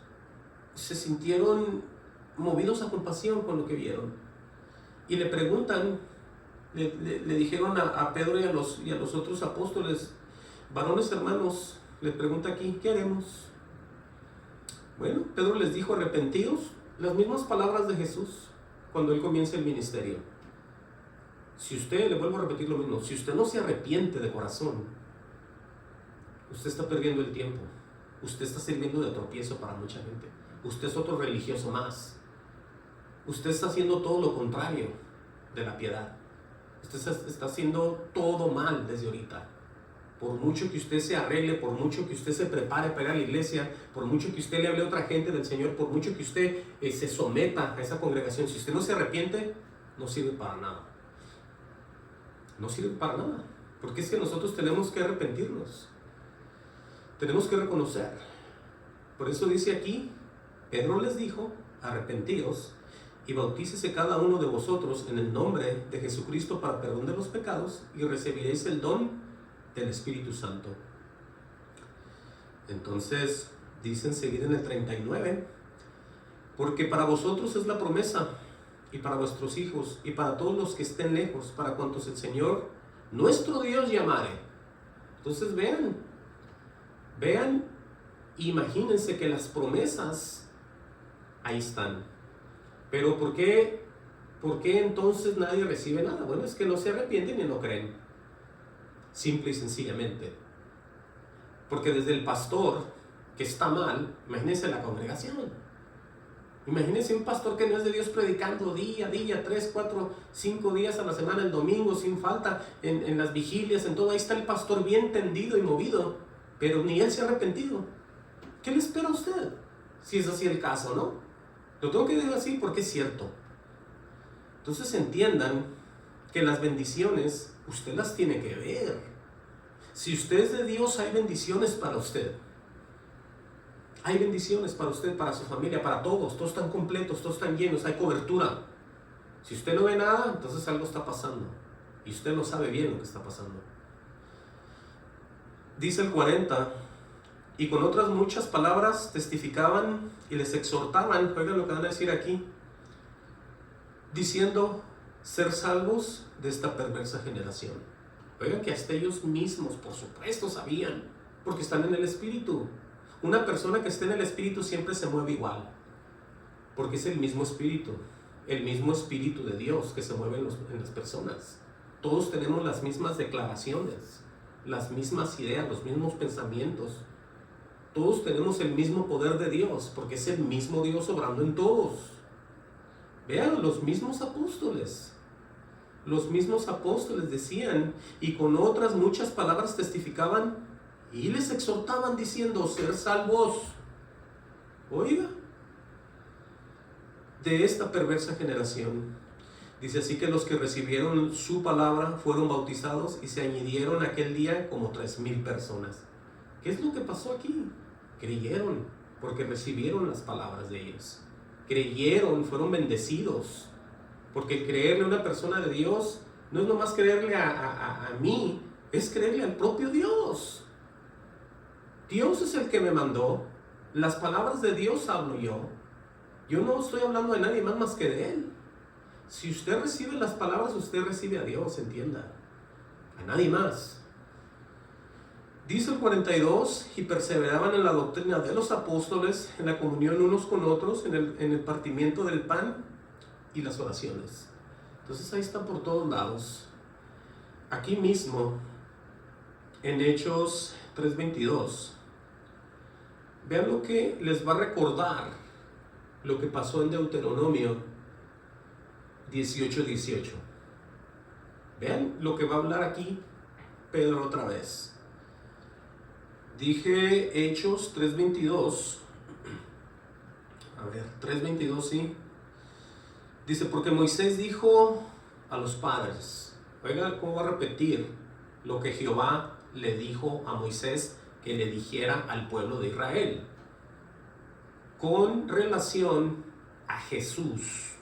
S1: se sintieron movidos a compasión con lo que vieron. Y le preguntan, le dijeron a Pedro y a los otros apóstoles, varones hermanos, le pregunta aquí, ¿qué haremos? Bueno, Pedro les dijo, arrepentidos, las mismas palabras de Jesús cuando él comienza el ministerio. Si usted, le vuelvo a repetir lo mismo, si usted no se arrepiente de corazón, usted está perdiendo el tiempo. Usted está sirviendo de tropiezo para mucha gente. Usted es otro religioso más. Usted está haciendo todo lo contrario de la piedad. Usted está haciendo todo mal desde ahorita. Por mucho que usted se arregle, por mucho que usted se prepare para ir a la iglesia, por mucho que usted le hable a otra gente del Señor, por mucho que usted se someta a esa congregación, si usted no se arrepiente, no sirve para nada. No sirve para nada. Porque es que nosotros tenemos que arrepentirnos. Tenemos que reconocer. Por eso dice aquí, Pedro les dijo, arrepentíos y bautícese cada uno de vosotros en el nombre de Jesucristo para perdón de los pecados y recibiréis el don del Espíritu Santo. Entonces dice enseguida en el 39, porque para vosotros es la promesa y para vuestros hijos y para todos los que estén lejos, para cuantos el Señor nuestro Dios llamare. Entonces vean, imagínense que las promesas ahí están. Pero ¿por qué entonces nadie recibe nada? Bueno, es que no se arrepienten y no creen. Simple y sencillamente. Porque desde el pastor que está mal, imagínense la congregación. Imagínense un pastor que no es de Dios predicando día a día, 3, 4, 5 días a la semana, el domingo, sin falta, en las vigilias, en todo. Ahí está el pastor bien tendido y movido, pero ni él se ha arrepentido. ¿Qué le espera a usted? Si es así el caso, ¿no? Lo tengo que decir así porque es cierto. Entonces entiendan que las bendiciones usted las tiene que ver. Si usted es de Dios, hay bendiciones para usted. Hay bendiciones para usted, para su familia, para todos. Todos están completos, todos están llenos, hay cobertura. Si usted no ve nada, entonces algo está pasando. Y usted no sabe bien lo que está pasando. Dice el 40, y con otras muchas palabras testificaban y les exhortaban, oigan lo que van a decir aquí, diciendo, ser salvos de esta perversa generación. Oigan que hasta ellos mismos, por supuesto, sabían, porque están en el Espíritu. Una persona que esté en el Espíritu siempre se mueve igual, porque es el mismo Espíritu de Dios que se mueve en las personas. Todos tenemos las mismas declaraciones, las mismas ideas, los mismos pensamientos. Todos tenemos el mismo poder de Dios, porque es el mismo Dios obrando en todos. Vean, los mismos apóstoles decían, y con otras muchas palabras testificaban y les exhortaban diciendo, ser salvos, oiga, de esta perversa generación. Dice así que los que recibieron su palabra fueron bautizados y se añadieron aquel día como 3,000 personas. ¿Qué es lo que pasó aquí? Creyeron, porque recibieron las palabras de ellos. Creyeron, fueron bendecidos. Porque el creerle a una persona de Dios no es nomás creerle a mí, es creerle al propio Dios. Dios es el que me mandó. Las palabras de Dios hablo yo. Yo no estoy hablando de nadie más que de Él. Si usted recibe las palabras, usted recibe a Dios, entienda. A nadie más. Dice el 42, y perseveraban en la doctrina de los apóstoles, en la comunión unos con otros, en el partimiento del pan y las oraciones. Entonces ahí está por todos lados. Aquí mismo, en Hechos 3:22, vean lo que les va a recordar lo que pasó en Deuteronomio 18:18. Vean lo que va a hablar aquí Pedro otra vez. Dije Hechos 3:22. A ver, 3:22, sí. Dice, porque Moisés dijo a los padres, oiga, ¿cómo va a repetir lo que Jehová le dijo a Moisés que le dijera al pueblo de Israel? Con relación a Jesús.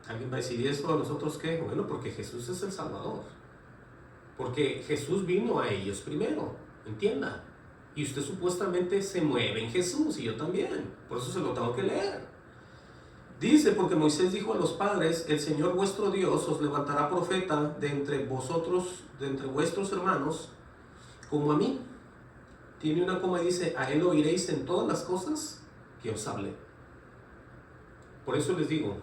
S1: ¿Alguien va a decir eso? ¿A nosotros qué? Bueno, porque Jesús es el Salvador. Porque Jesús vino a ellos primero, entienda. Y usted supuestamente se mueve en Jesús, y yo también. Por eso se lo tengo que leer. Dice, porque Moisés dijo a los padres, el Señor vuestro Dios os levantará profeta de entre vosotros, de entre vuestros hermanos, como a mí. Tiene una coma y dice, a él oiréis en todas las cosas que os hable. Por eso les digo,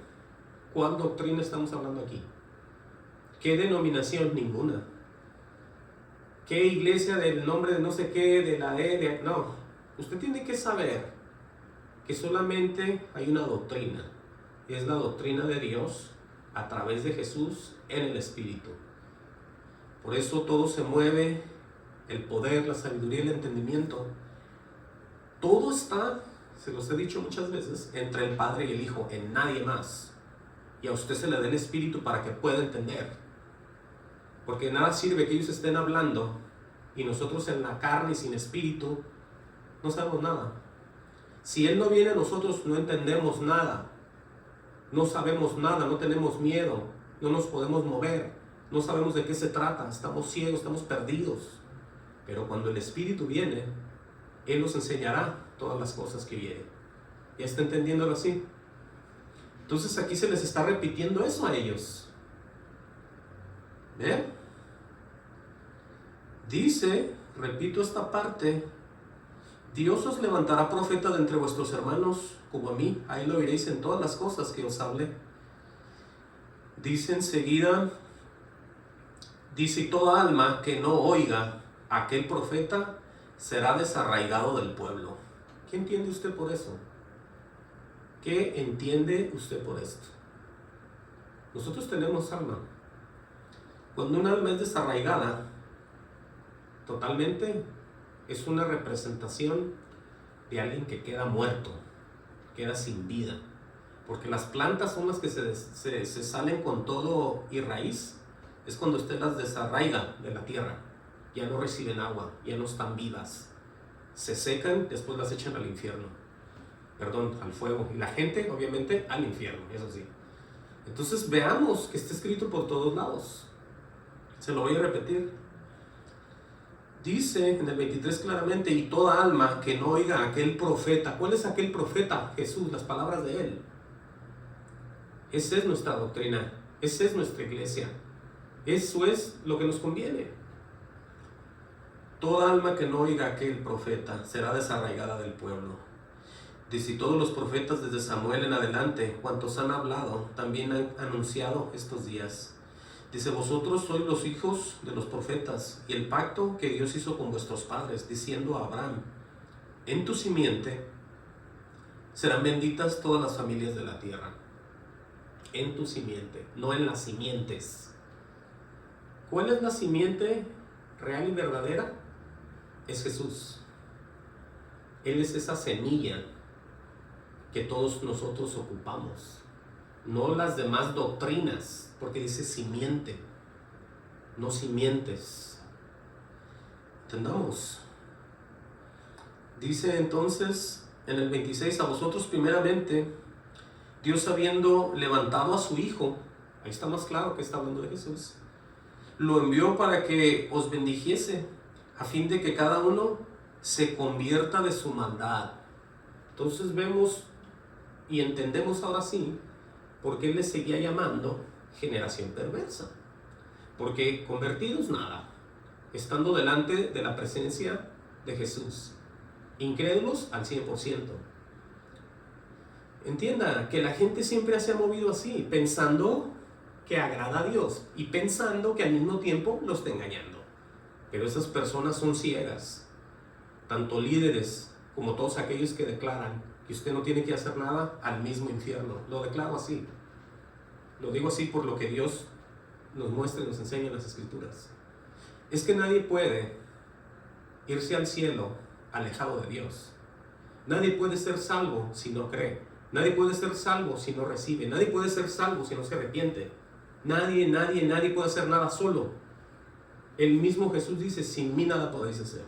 S1: ¿cuál doctrina estamos hablando aquí? ¿Qué denominación? Ninguna. ¿Qué iglesia del nombre de no sé qué, de la E? No, usted tiene que saber que solamente hay una doctrina. Y es la doctrina de Dios a través de Jesús en el Espíritu. Por eso todo se mueve, el poder, la sabiduría y el entendimiento. Todo está, se los he dicho muchas veces, entre el Padre y el Hijo, en nadie más. Y a usted se le dé el Espíritu para que pueda entender. Porque nada sirve que ellos estén hablando y nosotros en la carne y sin Espíritu no sabemos nada. Si Él no viene a nosotros, no entendemos nada. No sabemos nada, no tenemos miedo, no nos podemos mover, no sabemos de qué se trata, estamos ciegos, estamos perdidos. Pero cuando el Espíritu viene, Él nos enseñará todas las cosas que vienen. ¿Ya está entendiéndolo así? Entonces aquí se les está repitiendo eso a ellos. ¿Ven? Dice, repito esta parte, Dios os levantará profeta de entre vuestros hermanos, como a mí, a él lo oiréis en todas las cosas que os hable. Dice enseguida, dice, y toda alma que no oiga a aquel profeta será desarraigado del pueblo. ¿Qué entiende usted por eso? ¿Qué entiende usted por esto? Nosotros tenemos alma. Cuando un alma es desarraigada, totalmente, es una representación de alguien que queda muerto, queda sin vida. Porque las plantas son las que se salen con todo y raíz. Es cuando usted las desarraiga de la tierra. Ya no reciben agua, ya no están vivas. Se secan, después las echan al infierno. Perdón, al fuego. Y la gente, obviamente, al infierno, eso sí. Entonces veamos que está escrito por todos lados. Se lo voy a repetir. Dice en el 23 claramente, y toda alma que no oiga a aquel profeta. ¿Cuál es aquel profeta? Jesús, las palabras de él. Esa es nuestra doctrina, esa es nuestra iglesia. Eso es lo que nos conviene. Toda alma que no oiga a aquel profeta será desarraigada del pueblo. Dice, y todos los profetas desde Samuel en adelante, cuantos han hablado, también han anunciado estos días. Dice, vosotros sois los hijos de los profetas, y el pacto que Dios hizo con vuestros padres, diciendo a Abraham, en tu simiente serán benditas todas las familias de la tierra. En tu simiente, no en las simientes. ¿Cuál es la simiente real y verdadera? Es Jesús. Él es esa semilla que todos nosotros ocupamos. No las demás doctrinas, porque dice simiente, no simientes. Entendamos. Dice entonces en el 26, a vosotros primeramente, Dios habiendo levantado a su Hijo, ahí está más claro que está hablando de Jesús, lo envió para que os bendijese, a fin de que cada uno se convierta de su maldad. Entonces vemos y entendemos ahora sí por qué Él les seguía llamando generación perversa. Porque convertidos nada, estando delante de la presencia de Jesús, incrédulos al 100%. Entienda que la gente siempre se ha movido así, pensando que agrada a Dios y pensando que al mismo tiempo lo está engañando. Pero esas personas son ciegas, tanto líderes como todos aquellos que declaran que usted no tiene que hacer nada al mismo infierno. Lo declaro así. Lo digo así por lo que Dios nos muestra y nos enseña en las Escrituras. Es que nadie puede irse al cielo alejado de Dios. Nadie puede ser salvo si no cree. Nadie puede ser salvo si no recibe. Nadie puede ser salvo si no se arrepiente. Nadie puede hacer nada solo. El mismo Jesús dice, sin mí nada podéis hacer.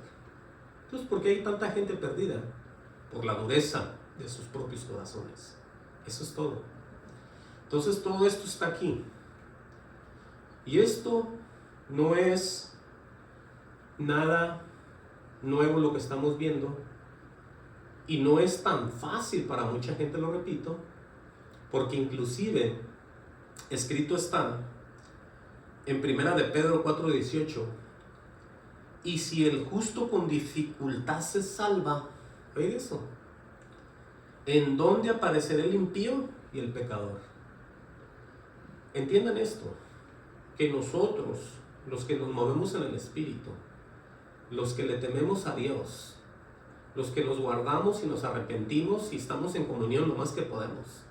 S1: Entonces, ¿por qué hay tanta gente perdida? Por la dureza de sus propios corazones. Eso es todo. Entonces, todo esto está aquí. Y esto no es nada nuevo lo que estamos viendo. Y no es tan fácil para mucha gente, lo repito, porque inclusive escrito está en 1 de Pedro 4:18, y si el justo con dificultad se salva, oye eso, ¿en dónde aparecerá el impío y el pecador? Entiendan esto, que nosotros, los que nos movemos en el Espíritu, los que le tememos a Dios, los que nos guardamos y nos arrepentimos y estamos en comunión lo más que podemos,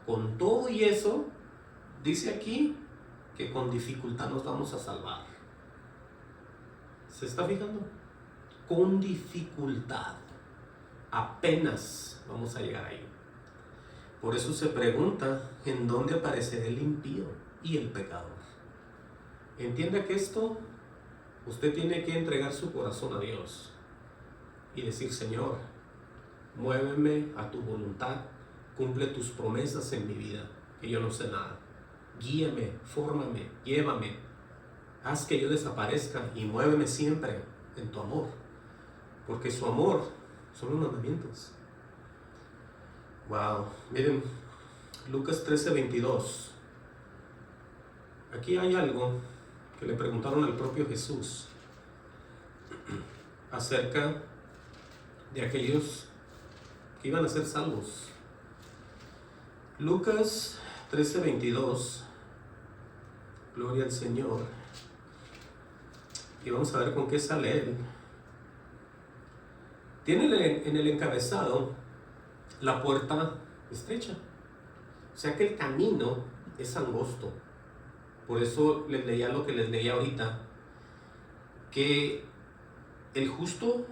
S1: con todo y eso, dice aquí que con dificultad nos vamos a salvar. ¿Se está fijando? Con dificultad. Apenas vamos a llegar ahí. Por eso se pregunta, ¿en dónde aparecerá el impío y el pecador? Entienda que esto, usted tiene que entregar su corazón a Dios y decir, Señor, muéveme a tu voluntad, cumple tus promesas en mi vida, que yo no sé nada. Guíame, fórmame, llévame, haz que yo desaparezca y muéveme siempre en tu amor, porque su amor son los mandamientos. Wow, miren, Lucas 13:22. Aquí hay algo que le preguntaron al propio Jesús acerca de aquellos que iban a ser salvos. Lucas 13:22. Gloria al Señor. Y vamos a ver con qué sale él. Tiene en el encabezado la puerta estrecha. O sea que el camino es angosto. Por eso les leía lo que les leía ahorita. Que el justo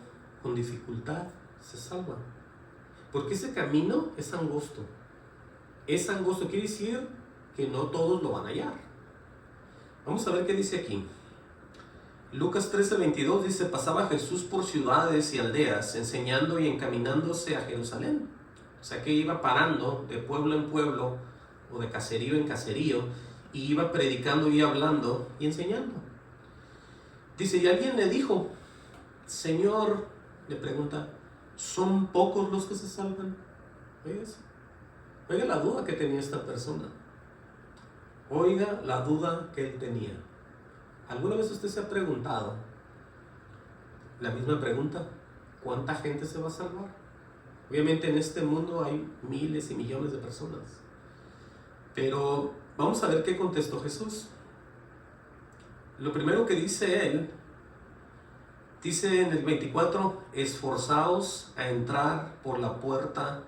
S1: con dificultad se salva. Porque ese camino es angosto. Es angosto, quiere decir que no todos lo van a hallar. Vamos a ver qué dice aquí. Lucas 13:22 dice, pasaba Jesús por ciudades y aldeas, enseñando y encaminándose a Jerusalén. O sea que iba parando de pueblo en pueblo o de caserío en caserío y iba predicando y hablando y enseñando. Dice, y alguien le dijo, Señor, le pregunta, ¿son pocos los que se salvan? Oiga la duda que tenía esta persona. Oiga la duda que él tenía. ¿Alguna vez usted se ha preguntado la misma pregunta? ¿Cuánta gente se va a salvar? Obviamente en este mundo hay miles y millones de personas. Pero vamos a ver qué contestó Jesús. Lo primero que dice él, dice en el 24, esforzaos a entrar por la puerta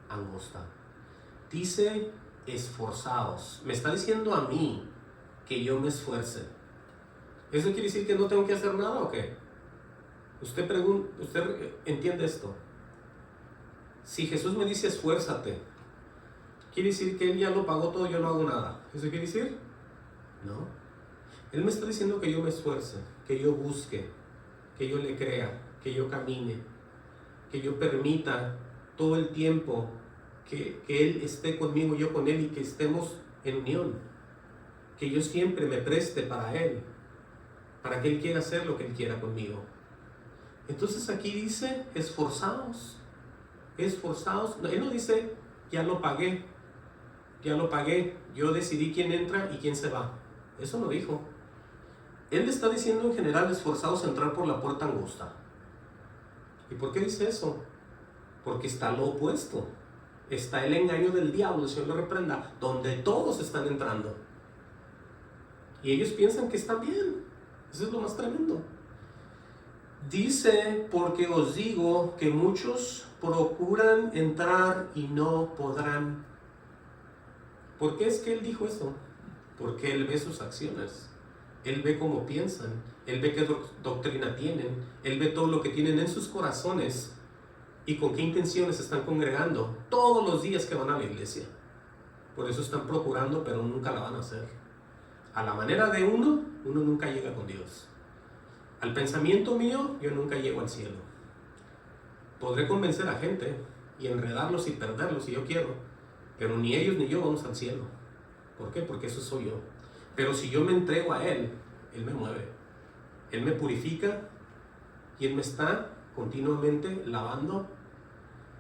S1: angosta. Dice esforzaos. Me está diciendo a mí que yo me esfuerce. ¿Eso quiere decir que no tengo que hacer nada o qué? Usted entiende esto. Si Jesús me dice esfuérzate, ¿quiere decir que Él ya lo pagó todo y yo no hago nada? ¿Eso quiere decir? No. Él me está diciendo que yo me esfuerce, que yo busque, que yo le crea, que yo camine, que yo permita todo el tiempo que Él esté conmigo, yo con Él y que estemos en unión. Que yo siempre me preste para Él, para que Él quiera hacer lo que Él quiera conmigo. Entonces aquí dice, esforzaos. Esforzaos. Él no dice, ya lo pagué, yo decidí quién entra y quién se va. Eso no dijo. Él está diciendo en general, esforzaos a entrar por la puerta angosta. ¿Y por qué dice eso? Porque está lo opuesto. Está el engaño del diablo, el Señor lo reprenda, donde todos están entrando. Y ellos piensan que están bien. Eso es lo más tremendo. Dice, porque os digo que muchos procuran entrar y no podrán. ¿Por qué es que Él dijo eso? Porque Él ve sus acciones. Él ve cómo piensan. Él ve qué doctrina tienen. Él ve todo lo que tienen en sus corazones. y con qué intenciones se están congregando todos los días que van a la iglesia. Por eso están procurando, pero nunca la van a hacer. A la manera de uno nunca llega con Dios. Al pensamiento mío, yo nunca llego al cielo. Podré convencer a gente y enredarlos y perderlos si yo quiero, pero ni ellos ni yo vamos al cielo. ¿Por qué? Porque eso soy yo. Pero si yo me entrego a Él, Él me mueve. Él me purifica y Él me está continuamente lavando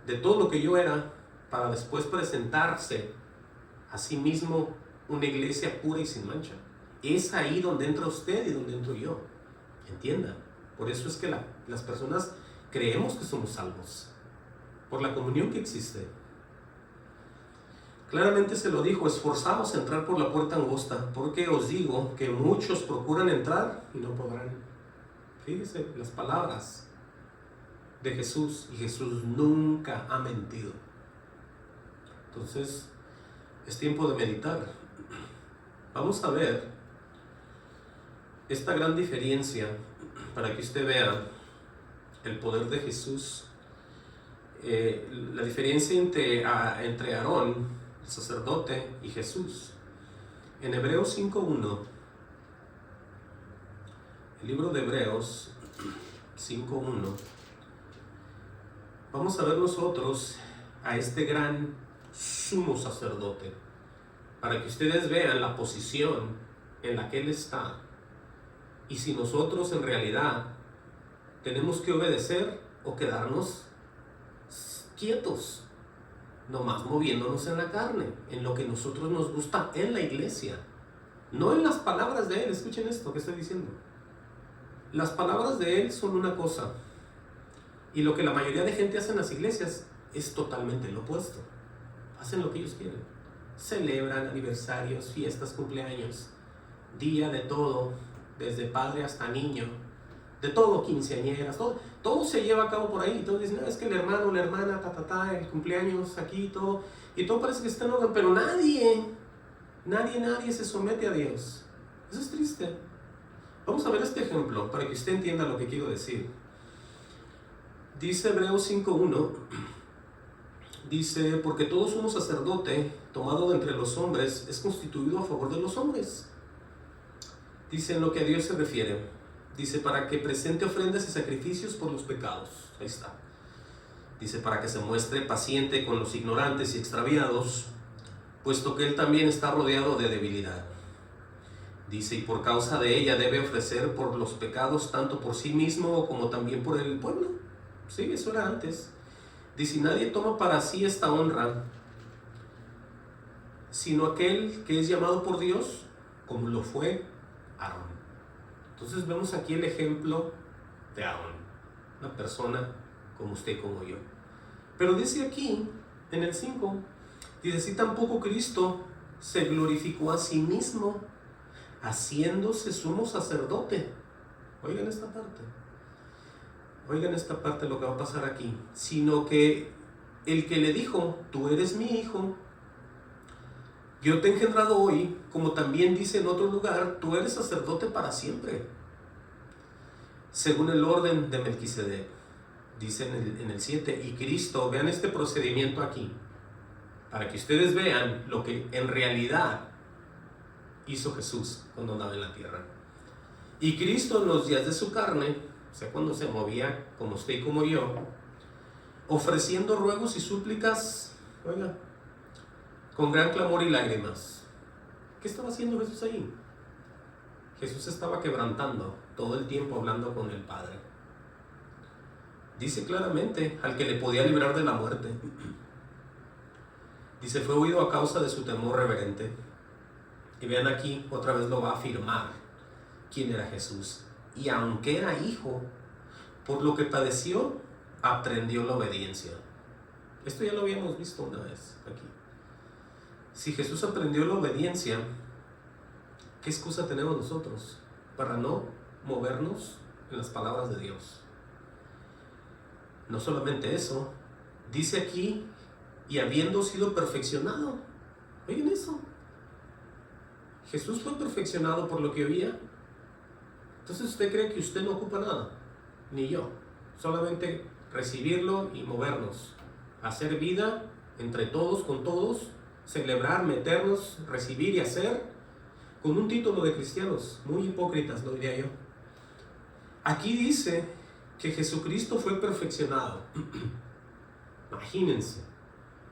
S1: de todo lo que yo era para después presentarse a sí mismo una iglesia pura y sin mancha. Es ahí donde entra usted y donde entro yo. Entienda. Por eso es que las personas creemos que somos salvos. Por la comunión que existe. Claramente se lo dijo: esforzaos a entrar por la puerta angosta, porque os digo que muchos procuran entrar y no podrán. Fíjese las palabras de Jesús, y Jesús nunca ha mentido. Entonces, es tiempo de meditar. Vamos a ver esta gran diferencia para que usted vea el poder de Jesús. La diferencia entre Aarón, el sacerdote, y Jesús. En Hebreos 5.1, el libro de Hebreos 5.1, vamos a ver nosotros a este gran sumo sacerdote, para que ustedes vean la posición en la que Él está, y si nosotros en realidad tenemos que obedecer o quedarnos quietos, nomás moviéndonos en la carne, en lo que nosotros nos gusta en la iglesia, no en las palabras de Él. Escuchen esto que estoy diciendo. Las palabras de Él son una cosa, y lo que la mayoría de gente hace en las iglesias es totalmente lo opuesto. Hacen lo que ellos quieren. Celebran aniversarios, fiestas, cumpleaños, día de todo, desde padre hasta niño, de todo, quinceañeras, todo se lleva a cabo por ahí. Todos dicen: no, es que el hermano, la hermana, el cumpleaños aquí, todo, y todo parece que está en orden, pero nadie se somete a Dios. Eso es triste. Vamos a ver este ejemplo para que usted entienda lo que quiero decir. Dice Hebreos 5.1, dice: porque todo sumo sacerdote tomado de entre los hombres es constituido a favor de los hombres. Dice en lo que a Dios se refiere. Dice: para que presente ofrendas y sacrificios por los pecados. Ahí está. Dice: para que se muestre paciente con los ignorantes y extraviados, puesto que Él también está rodeado de debilidad. Dice: y por causa de ella debe ofrecer por los pecados, tanto por sí mismo como también por el pueblo. Sí, eso era antes. Dice: y nadie toma para sí esta honra, sino aquel que es llamado por Dios, como lo fue Aarón. Entonces vemos aquí el ejemplo de Aarón, una persona como usted y como yo. Pero dice aquí, en el 5, dice: así tampoco Cristo se glorificó a sí mismo, haciéndose sumo sacerdote. Oigan esta parte. Oigan esta parte, lo que va a pasar aquí. Sino que el que le dijo: tú eres mi hijo, yo te he engendrado hoy, como también dice en otro lugar: tú eres sacerdote para siempre, según el orden de Melquisedec. Dice en el 7, y Cristo, vean este procedimiento aquí, para que ustedes vean lo que en realidad hizo Jesús cuando andaba en la tierra. Y Cristo en los días de su carne, o sea, cuando se movía como usted y como yo, ofreciendo ruegos y súplicas, oiga, con gran clamor y lágrimas. ¿Qué estaba haciendo Jesús ahí? Jesús estaba quebrantando todo el tiempo, hablando con el Padre. Dice claramente: al que le podía librar de la muerte. Dice: fue oído a causa de su temor reverente. Y vean aquí, otra vez lo va a afirmar quién era Jesús. Y aunque era hijo, por lo que padeció, aprendió la obediencia. Esto ya lo habíamos visto una vez aquí. Si Jesús aprendió la obediencia, ¿qué excusa tenemos nosotros para no movernos en las palabras de Dios? No solamente eso, dice aquí: y habiendo sido perfeccionado. Oigan eso. Jesús fue perfeccionado por lo que oía. Entonces, ¿usted cree que usted no ocupa nada? Ni yo. Solamente recibirlo y movernos, hacer vida entre todos, con todos, celebrar, meternos, recibir y hacer, con un título de cristianos, muy hipócritas lo diría yo. Aquí dice que Jesucristo fue perfeccionado. Imagínense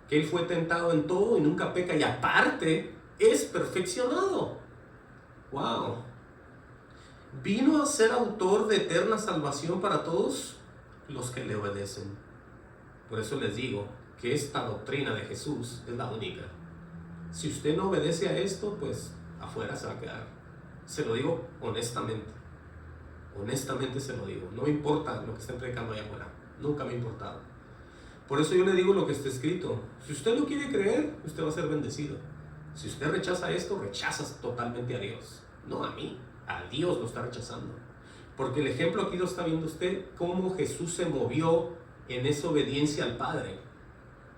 S1: que Él fue tentado en todo y nunca peca, y aparte es perfeccionado. ¡Wow! Vino a ser autor de eterna salvación para todos los que le obedecen. Por eso les digo que esta doctrina de Jesús es la única. Si usted no obedece a esto, pues afuera se va a quedar. Se lo digo honestamente. Honestamente se lo digo. No me importa lo que estén predicando allá afuera. Nunca me ha importado. Por eso yo le digo lo que está escrito. Si usted lo quiere creer, usted va a ser bendecido. Si usted rechaza esto, rechazas totalmente a Dios. No a mí. A Dios lo está rechazando. Porque el ejemplo aquí lo está viendo usted, cómo Jesús se movió en esa obediencia al Padre.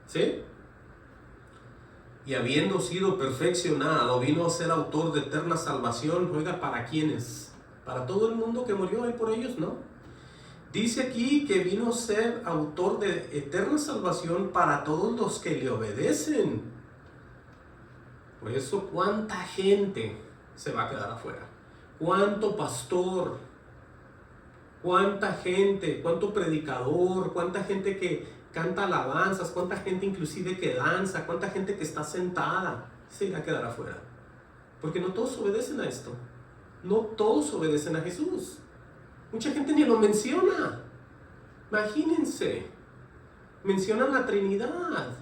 S1: ¿Sí? Y habiendo sido perfeccionado, vino a ser autor de eterna salvación. Oiga, ¿para quiénes? Para todo el mundo que murió ahí por ellos, ¿no? Dice aquí que vino a ser autor de eterna salvación para todos los que le obedecen. Por eso, ¿cuánta gente se va a quedar afuera? ¿Cuánto pastor? ¿Cuánta gente? ¿Cuánto predicador? ¿Cuánta gente que canta alabanzas? ¿Cuánta gente inclusive que danza? ¿Cuánta gente que está sentada se irá a quedar afuera? Porque no todos obedecen a esto. No todos obedecen a Jesús. Mucha gente ni lo menciona. Imagínense. Mencionan la Trinidad.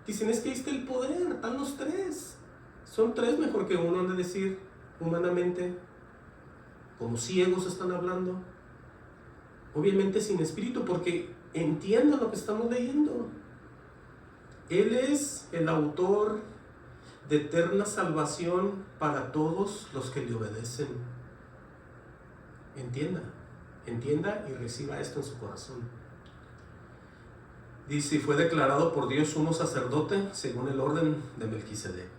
S1: Dicen, es que ahí está el poder, están los tres. Son tres mejor que uno, han de decir humanamente. Como ciegos están hablando. Obviamente sin espíritu, porque entiendan lo que estamos leyendo. Él es el autor de eterna salvación para todos los que le obedecen. Entienda y reciba esto en su corazón. Dice, y fue declarado por Dios sumo sacerdote según el orden de Melquisedec.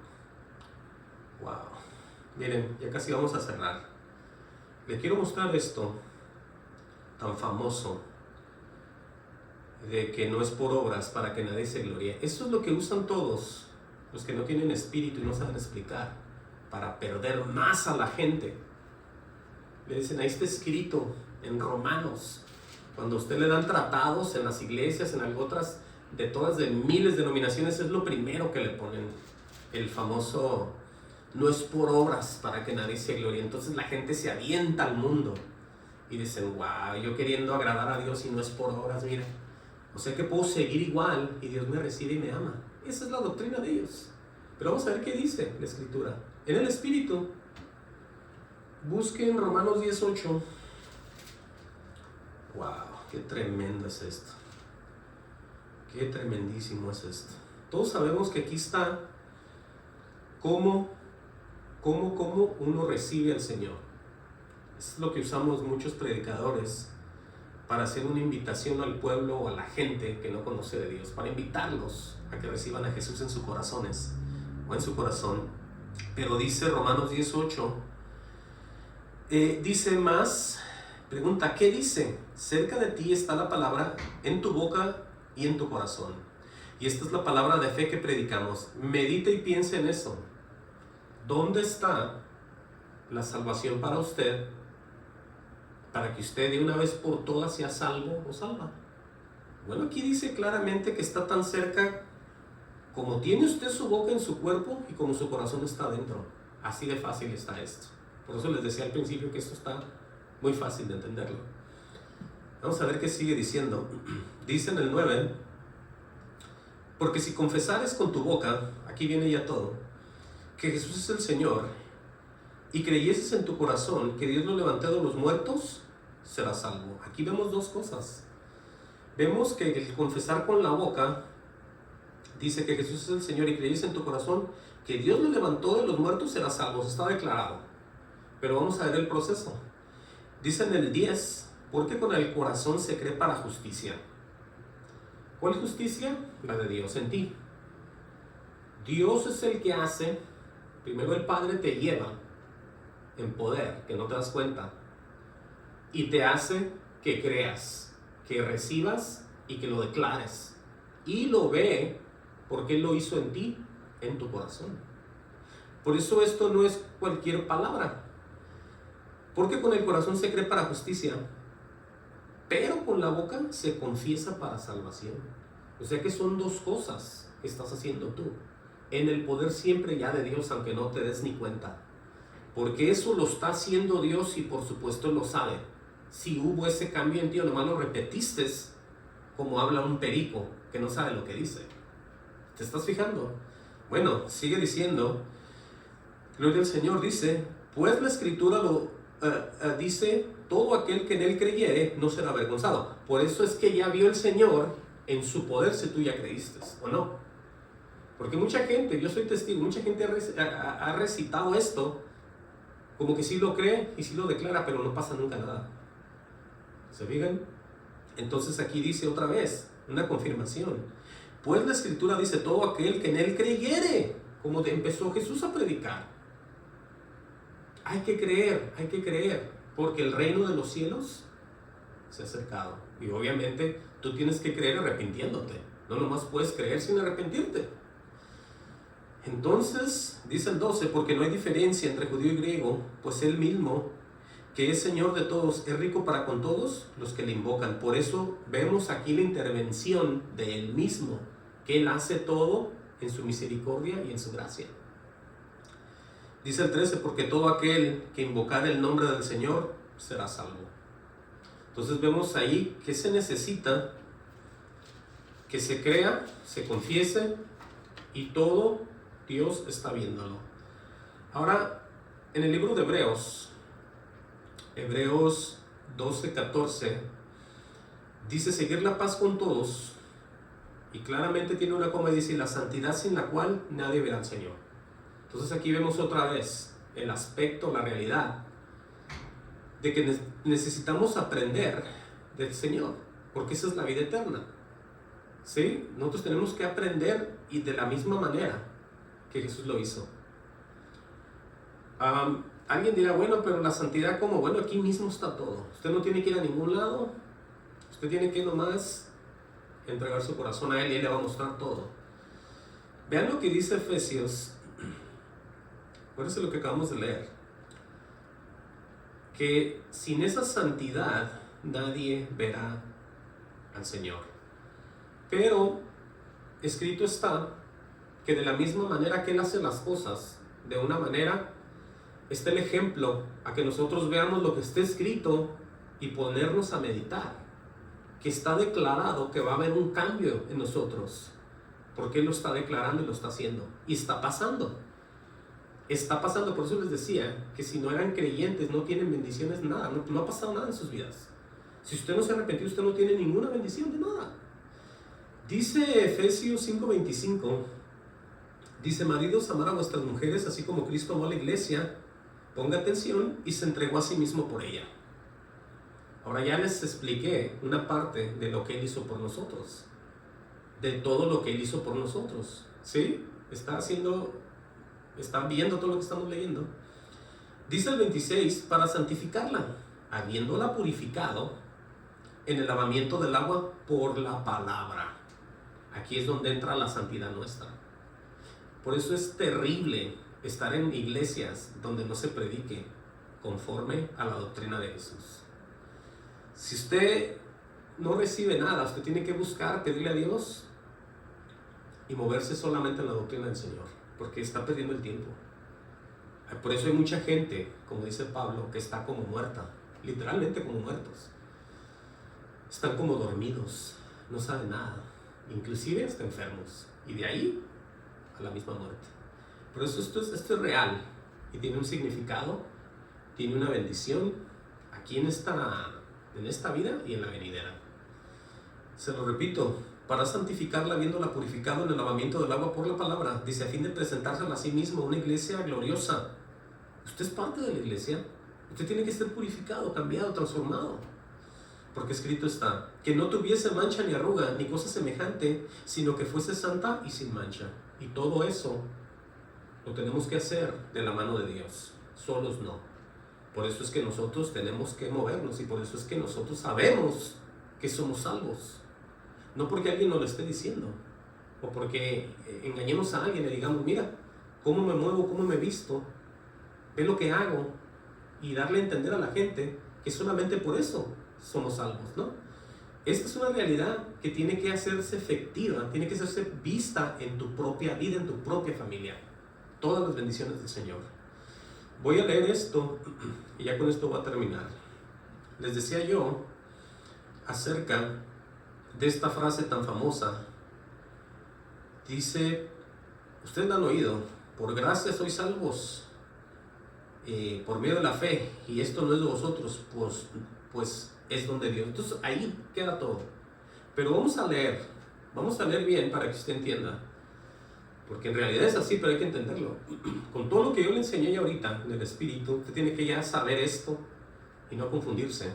S1: Wow. Miren, ya casi vamos a cerrar. Le quiero mostrar esto tan famoso de que no es por obras para que nadie se gloríe. Eso es lo que usan todos los que no tienen espíritu y no saben explicar, para perder más a la gente. Le dicen, ahí está escrito en Romanos. Cuando a usted le dan tratados en las iglesias, en algo otras, de todas de miles de denominaciones, es lo primero que le ponen, el famoso no es por obras para que nadie se gloríe. Entonces la gente se avienta al mundo y dicen, wow, yo queriendo agradar a Dios y no es por obras, mira. O sea que puedo seguir igual y Dios me recibe y me ama. Esa es la doctrina de ellos. Pero vamos a ver qué dice la Escritura. En el Espíritu, busquen Romanos 10:8. Wow, qué tremendo es esto. Qué tremendísimo es esto. Todos sabemos que aquí está cómo uno recibe al Señor. Es lo que usamos muchos predicadores para hacer una invitación al pueblo o a la gente que no conoce de Dios, para invitarlos a que reciban a Jesús en sus corazones o en su corazón. Pero dice Romanos 10:8, dice más, pregunta, ¿qué dice? Cerca de ti está la palabra en tu boca y en tu corazón. Y esta es la palabra de fe que predicamos. Medita y piensa en eso. ¿Dónde está la salvación para usted? Para que usted de una vez por todas sea salvo o salva. Bueno, aquí dice claramente que está tan cerca como tiene usted su boca en su cuerpo y como su corazón está dentro. Así de fácil está esto. Por eso les decía al principio que esto está muy fácil de entenderlo. Vamos a ver qué sigue diciendo. Dice en el 9, porque si confesares con tu boca, aquí viene ya todo, que Jesús es el Señor, y creyeses en tu corazón que Dios lo levantó de los muertos, serás salvo. Aquí vemos dos cosas. Vemos que el confesar con la boca, dice que Jesús es el Señor, y creyes en tu corazón que Dios lo levantó de los muertos, serás salvo. Está declarado. Pero vamos a ver el proceso. Dice en el 10, porque con el corazón se cree para justicia. ¿Cuál justicia? La de Dios en ti. Dios es el que hace, primero el Padre te lleva en poder, que no te das cuenta, y te hace que creas, que recibas y que lo declares. Y lo ve porque Él lo hizo en ti, en tu corazón. Por eso esto no es cualquier palabra. Porque con el corazón se cree para justicia, pero con la boca se confiesa para salvación. O sea que son dos cosas que estás haciendo tú. En el poder siempre ya de Dios, aunque no te des ni cuenta. Porque eso lo está haciendo Dios y por supuesto lo sabe. Si hubo ese cambio en ti o nomás lo repetiste, como habla un perico que no sabe lo que dice. ¿Te estás fijando? Bueno, sigue diciendo, gloria al Señor, dice, pues la Escritura dice, todo aquel que en Él creyere no será avergonzado. Por eso es que ya vio el Señor en su poder si tú ya creíste, ¿o no? Porque mucha gente, yo soy testigo, mucha gente ha recitado esto como que sí lo cree y sí lo declara, pero no pasa nunca nada. ¿Se fijan? Entonces aquí dice otra vez, una confirmación. Pues la Escritura dice, todo aquel que en Él creyere, como empezó Jesús a predicar. Hay que creer, porque el reino de los cielos se ha acercado. Y obviamente tú tienes que creer arrepintiéndote. No nomás puedes creer sin arrepentirte. Entonces, dice el 12, porque no hay diferencia entre judío y griego, pues Él mismo, que es Señor de todos, es rico para con todos los que le invocan. Por eso vemos aquí la intervención de Él mismo, que Él hace todo en su misericordia y en su gracia. Dice el 13, porque todo aquel que invocare el nombre del Señor será salvo. Entonces vemos ahí que se necesita que se crea, se confiese y todo Dios está viéndolo. Ahora, en el libro de Hebreos 12:14, dice seguir la paz con todos, y claramente tiene una coma y dice la santidad sin la cual nadie verá al Señor. Entonces aquí vemos otra vez el aspecto, la realidad de que necesitamos aprender del Señor, porque esa es la vida eterna. ¿Sí? Nosotros tenemos que aprender y de la misma manera que Jesús lo hizo. Alguien dirá, bueno, pero la santidad, ¿cómo? Bueno, aquí mismo está todo. Usted no tiene que ir a ningún lado. Usted tiene que nomás entregar su corazón a Él y Él le va a mostrar todo. Vean lo que dice Efesios. Acuérdense lo que acabamos de leer. Que sin esa santidad nadie verá al Señor. Pero escrito está que de la misma manera que Él hace las cosas, de una manera, está el ejemplo a que nosotros veamos lo que está escrito y ponernos a meditar, que está declarado que va a haber un cambio en nosotros, porque Él lo está declarando y lo está haciendo, y está pasando, por eso les decía que si no eran creyentes, no tienen bendiciones, nada, no ha pasado nada en sus vidas. Si usted no se arrepintió, usted no tiene ninguna bendición de nada. Dice Efesios 5:25, dice, maridos, amar a vuestras mujeres, así como Cristo amó a la iglesia, ponga atención, y se entregó a sí mismo por ella. Ahora ya les expliqué una parte de lo que Él hizo por nosotros, de todo lo que Él hizo por nosotros, ¿sí? Están viendo todo lo que estamos leyendo. Dice el 26, para santificarla, habiéndola purificado en el lavamiento del agua por la palabra. Aquí es donde entra la santidad nuestra. Por eso es terrible estar en iglesias donde no se predique conforme a la doctrina de Jesús. Si usted no recibe nada, usted tiene que buscar, pedirle a Dios y moverse solamente en la doctrina del Señor, porque está perdiendo el tiempo. Por eso hay mucha gente, como dice Pablo, que está como muerta, literalmente como muertos. Están como dormidos, no saben nada, inclusive están enfermos, y de ahí a la misma muerte. Por eso esto es real y tiene un significado, tiene una bendición aquí en esta vida y en la venidera. Se lo repito, para santificarla, habiéndola purificado en el lavamiento del agua por la palabra, dice, a fin de presentársela a sí mismo una iglesia gloriosa. Usted es parte de la iglesia, usted tiene que ser purificado, cambiado, transformado. Porque escrito está, que no tuviese mancha ni arruga, ni cosa semejante, sino que fuese santa y sin mancha. Y todo eso lo tenemos que hacer de la mano de Dios, solos no. Por eso es que nosotros tenemos que movernos y por eso es que nosotros sabemos que somos salvos. No porque alguien nos lo esté diciendo, o porque engañemos a alguien y le digamos, mira, cómo me muevo, cómo me visto, ve lo que hago, y darle a entender a la gente que solamente por eso somos salvos, ¿no? Esta es una realidad que tiene que hacerse efectiva, tiene que hacerse vista en tu propia vida, en tu propia familia. Todas las bendiciones del Señor. Voy a leer esto y ya con esto voy a terminar. Les decía yo acerca de esta frase tan famosa. Dice, ustedes la han oído, por gracia sois salvos, por medio de la fe, y esto no es de vosotros, pues es don de Dios. Entonces ahí queda todo. Pero vamos a leer bien para que usted entienda, porque en realidad es así, pero hay que entenderlo. Con todo lo que yo le enseñé ya ahorita en el Espíritu, usted tiene que ya saber esto y no confundirse.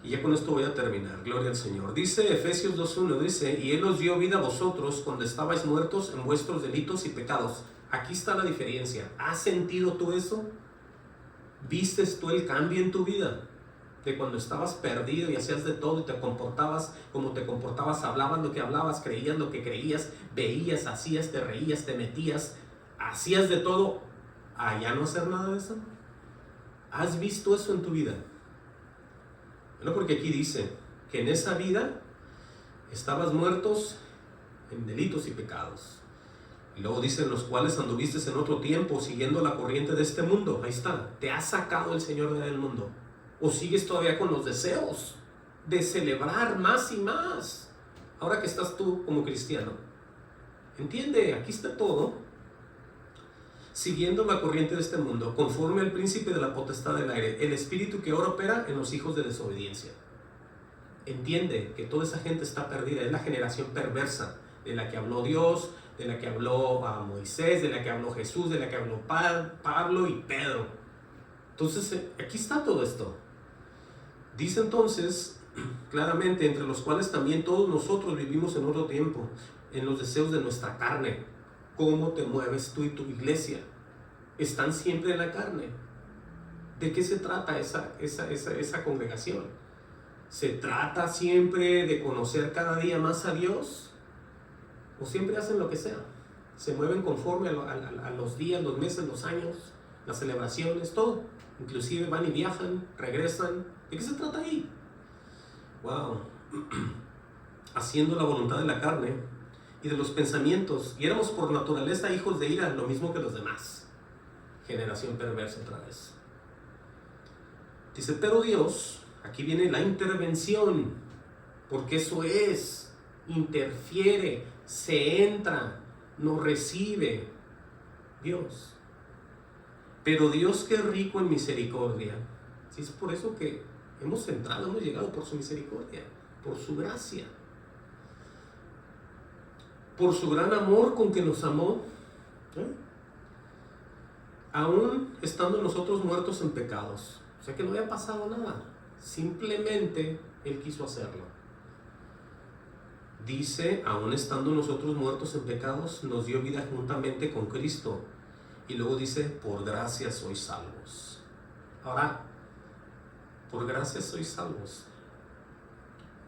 S1: Y ya con esto voy a terminar. Gloria al Señor. Dice Efesios 2:1, dice, y Él os dio vida a vosotros cuando estabais muertos en vuestros delitos y pecados. Aquí está la diferencia. ¿Has sentido tú eso? ¿Vistes tú el cambio en tu vida? De cuando estabas perdido y hacías de todo y te comportabas como te comportabas, hablabas lo que hablabas, creías lo que creías, veías, hacías, te reías, te metías, hacías de todo, a ya no hacer nada de eso. ¿Has visto eso en tu vida? Bueno, porque aquí dice que en esa vida estabas muertos en delitos y pecados. Y luego dicen los cuales anduviste en otro tiempo siguiendo la corriente de este mundo. Ahí está, te ha sacado el Señor del mundo. O sigues todavía con los deseos de celebrar más y más. Ahora que estás tú como cristiano. Entiende, aquí está todo. Siguiendo la corriente de este mundo, conforme al príncipe de la potestad del aire, el espíritu que ahora opera en los hijos de desobediencia. Entiende que toda esa gente está perdida, es la generación perversa de la que habló Dios, de la que habló a Moisés, de la que habló Jesús, de la que habló Pablo y Pedro. Entonces, aquí está todo esto. Dice entonces, claramente, entre los cuales también todos nosotros vivimos en otro tiempo, en los deseos de nuestra carne. ¿Cómo te mueves tú y tu iglesia? Están siempre en la carne. ¿De qué se trata esa congregación? ¿Se trata siempre de conocer cada día más a Dios? ¿O siempre hacen lo que sea? ¿Se mueven conforme a los días, los meses, los años, las celebraciones, todo? Inclusive van y viajan, regresan. ¿De qué se trata ahí? Wow. Haciendo la voluntad de la carne y de los pensamientos, y éramos por naturaleza hijos de ira, lo mismo que los demás. Generación perversa otra vez. Dice, pero Dios, aquí viene la intervención, porque eso es, interfiere, se entra, no recibe Dios. Pero Dios, que es rico en misericordia. ¿Sí? Es por eso que hemos entrado, hemos llegado por su misericordia, por su gracia. Por su gran amor con que nos amó, aún estando nosotros muertos en pecados. O sea que no había pasado nada, simplemente Él quiso hacerlo. Dice, aún estando nosotros muertos en pecados, nos dio vida juntamente con Cristo. Y luego dice, por gracia sois salvos. Ahora, por gracia sois salvos.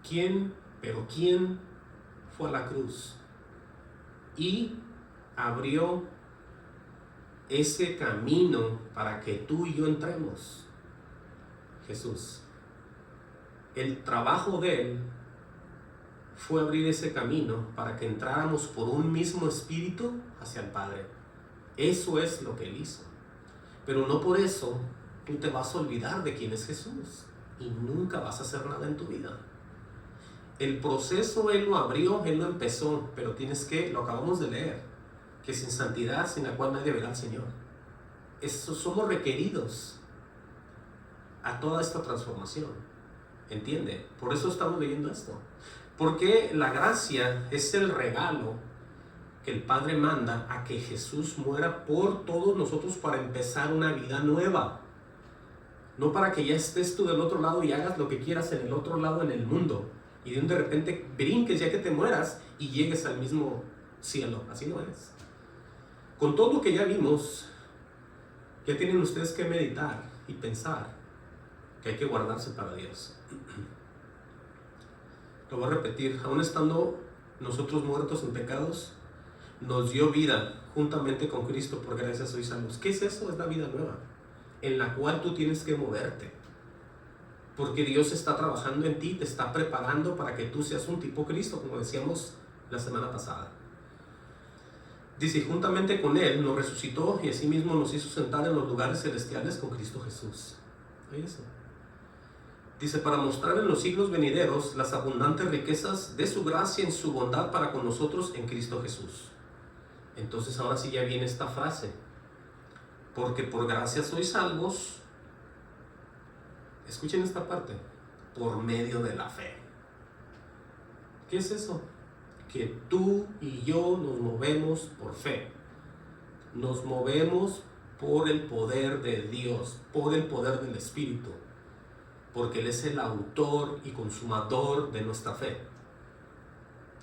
S1: ¿Quién fue a la cruz y abrió ese camino para que tú y yo entremos? Jesús. El trabajo de Él fue abrir ese camino para que entráramos por un mismo espíritu hacia el Padre. Eso es lo que Él hizo. Pero no por eso tú te vas a olvidar de quién es Jesús y nunca vas a hacer nada en tu vida. El proceso Él lo abrió, Él lo empezó, pero tienes que, lo acabamos de leer, que sin santidad, sin la cual nadie verá al Señor. Somos requeridos a toda esta transformación. ¿Entiende? Por eso estamos leyendo esto. Porque la gracia es el regalo que el Padre manda a que Jesús muera por todos nosotros para empezar una vida nueva. No para que ya estés tú del otro lado y hagas lo que quieras en el otro lado en el mundo. Y de repente brinques ya que te mueras y llegues al mismo cielo. Así no es. Con todo lo que ya vimos, ya tienen ustedes que meditar y pensar que hay que guardarse para Dios. Lo voy a repetir, aún estando nosotros muertos en pecados, nos dio vida juntamente con Cristo, por gracia sois salvos. ¿Qué es eso? Es la vida nueva, en la cual tú tienes que moverte. Porque Dios está trabajando en ti, te está preparando para que tú seas un tipo Cristo, como decíamos la semana pasada. Dice, juntamente con Él nos resucitó y asimismo nos hizo sentar en los lugares celestiales con Cristo Jesús. ¿Oye eso? Dice, para mostrar en los siglos venideros las abundantes riquezas de su gracia en su bondad para con nosotros en Cristo Jesús. Entonces ahora sí ya viene esta frase. Porque por gracia sois salvos. Escuchen esta parte. Por medio de la fe. ¿Qué es eso? Que tú y yo nos movemos por fe. Nos movemos por el poder de Dios, por el poder del Espíritu. Porque Él es el autor y consumador de nuestra fe.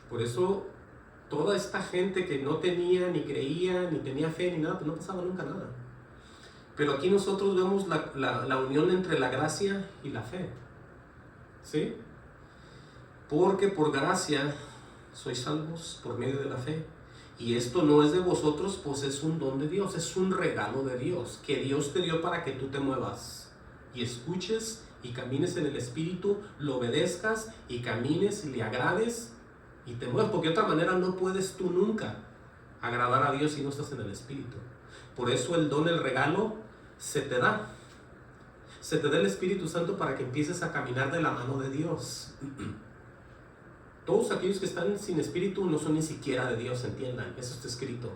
S1: Por eso toda esta gente que no tenía, ni creía, ni tenía fe, ni nada, pues no pasaba nunca nada. Pero aquí nosotros vemos la unión entre la gracia y la fe. ¿Sí? Porque por gracia sois salvos por medio de la fe. Y esto no es de vosotros, pues es un don de Dios, es un regalo de Dios, que Dios te dio para que tú te muevas y escuches y camines en el Espíritu, lo obedezcas y camines y le agrades y te muevas, porque de otra manera no puedes tú nunca agradar a Dios si no estás en el Espíritu. Por eso el don, el regalo, se te da el Espíritu Santo para que empieces a caminar de la mano de Dios. Todos aquellos que están sin Espíritu no son ni siquiera de Dios, entiendan, eso está escrito.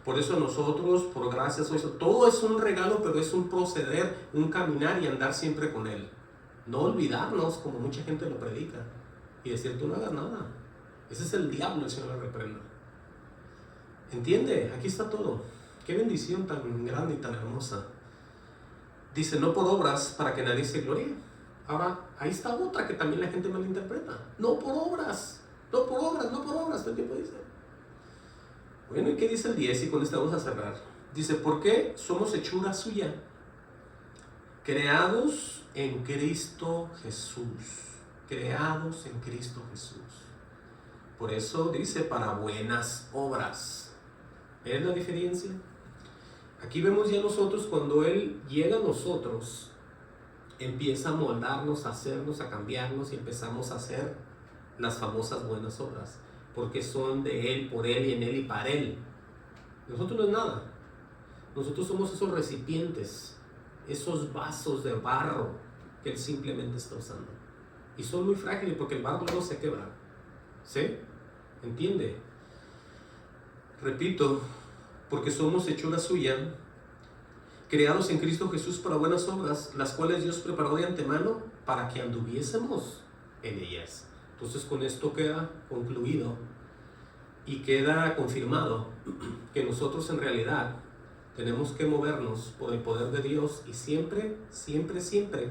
S1: Por eso nosotros, por gracia, todo es un regalo, pero es un proceder, un caminar y andar siempre con Él. No olvidarnos, como mucha gente lo predica, y decir, tú no hagas nada. Ese es el diablo, el Señor lo reprenda. ¿Entiende? Aquí está todo. Qué bendición tan grande y tan hermosa. Dice, no por obras para que nadie se gloríe. Ahora, ahí está otra que también la gente malinterpreta. No por obras, no por obras, no por obras. ¿Todo el tiempo dice? Bueno, ¿y qué dice el 10? Y con esto vamos a cerrar. Dice, ¿por qué somos hechura suya? Creados en Cristo Jesús. Creados en Cristo Jesús. Por eso dice, para buenas obras. ¿Ves la diferencia? Aquí vemos ya nosotros, cuando Él llega a nosotros, empieza a moldarnos, a hacernos, a cambiarnos y empezamos a hacer las famosas buenas obras. Porque son de Él, por Él y en Él y para Él. Nosotros no es nada. Nosotros somos esos recipientes, esos vasos de barro que Él simplemente está usando. Y son muy frágiles porque el barro no se quebra. ¿Sí? ¿Entiende? Repito, porque somos hechura suya, creados en Cristo Jesús para buenas obras, las cuales Dios preparó de antemano para que anduviésemos en ellas. Entonces con esto queda concluido y queda confirmado que nosotros en realidad tenemos que movernos por el poder de Dios y siempre, siempre, siempre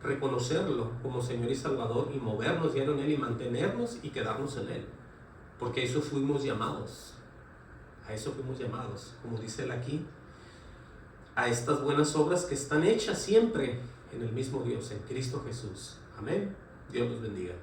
S1: reconocerlo como Señor y Salvador y movernos diario en Él y mantenernos y quedarnos en Él. Porque a eso fuimos llamados. A eso fuimos llamados, como dice Él aquí, a estas buenas obras que están hechas siempre en el mismo Dios, en Cristo Jesús. Amén. Dios los bendiga.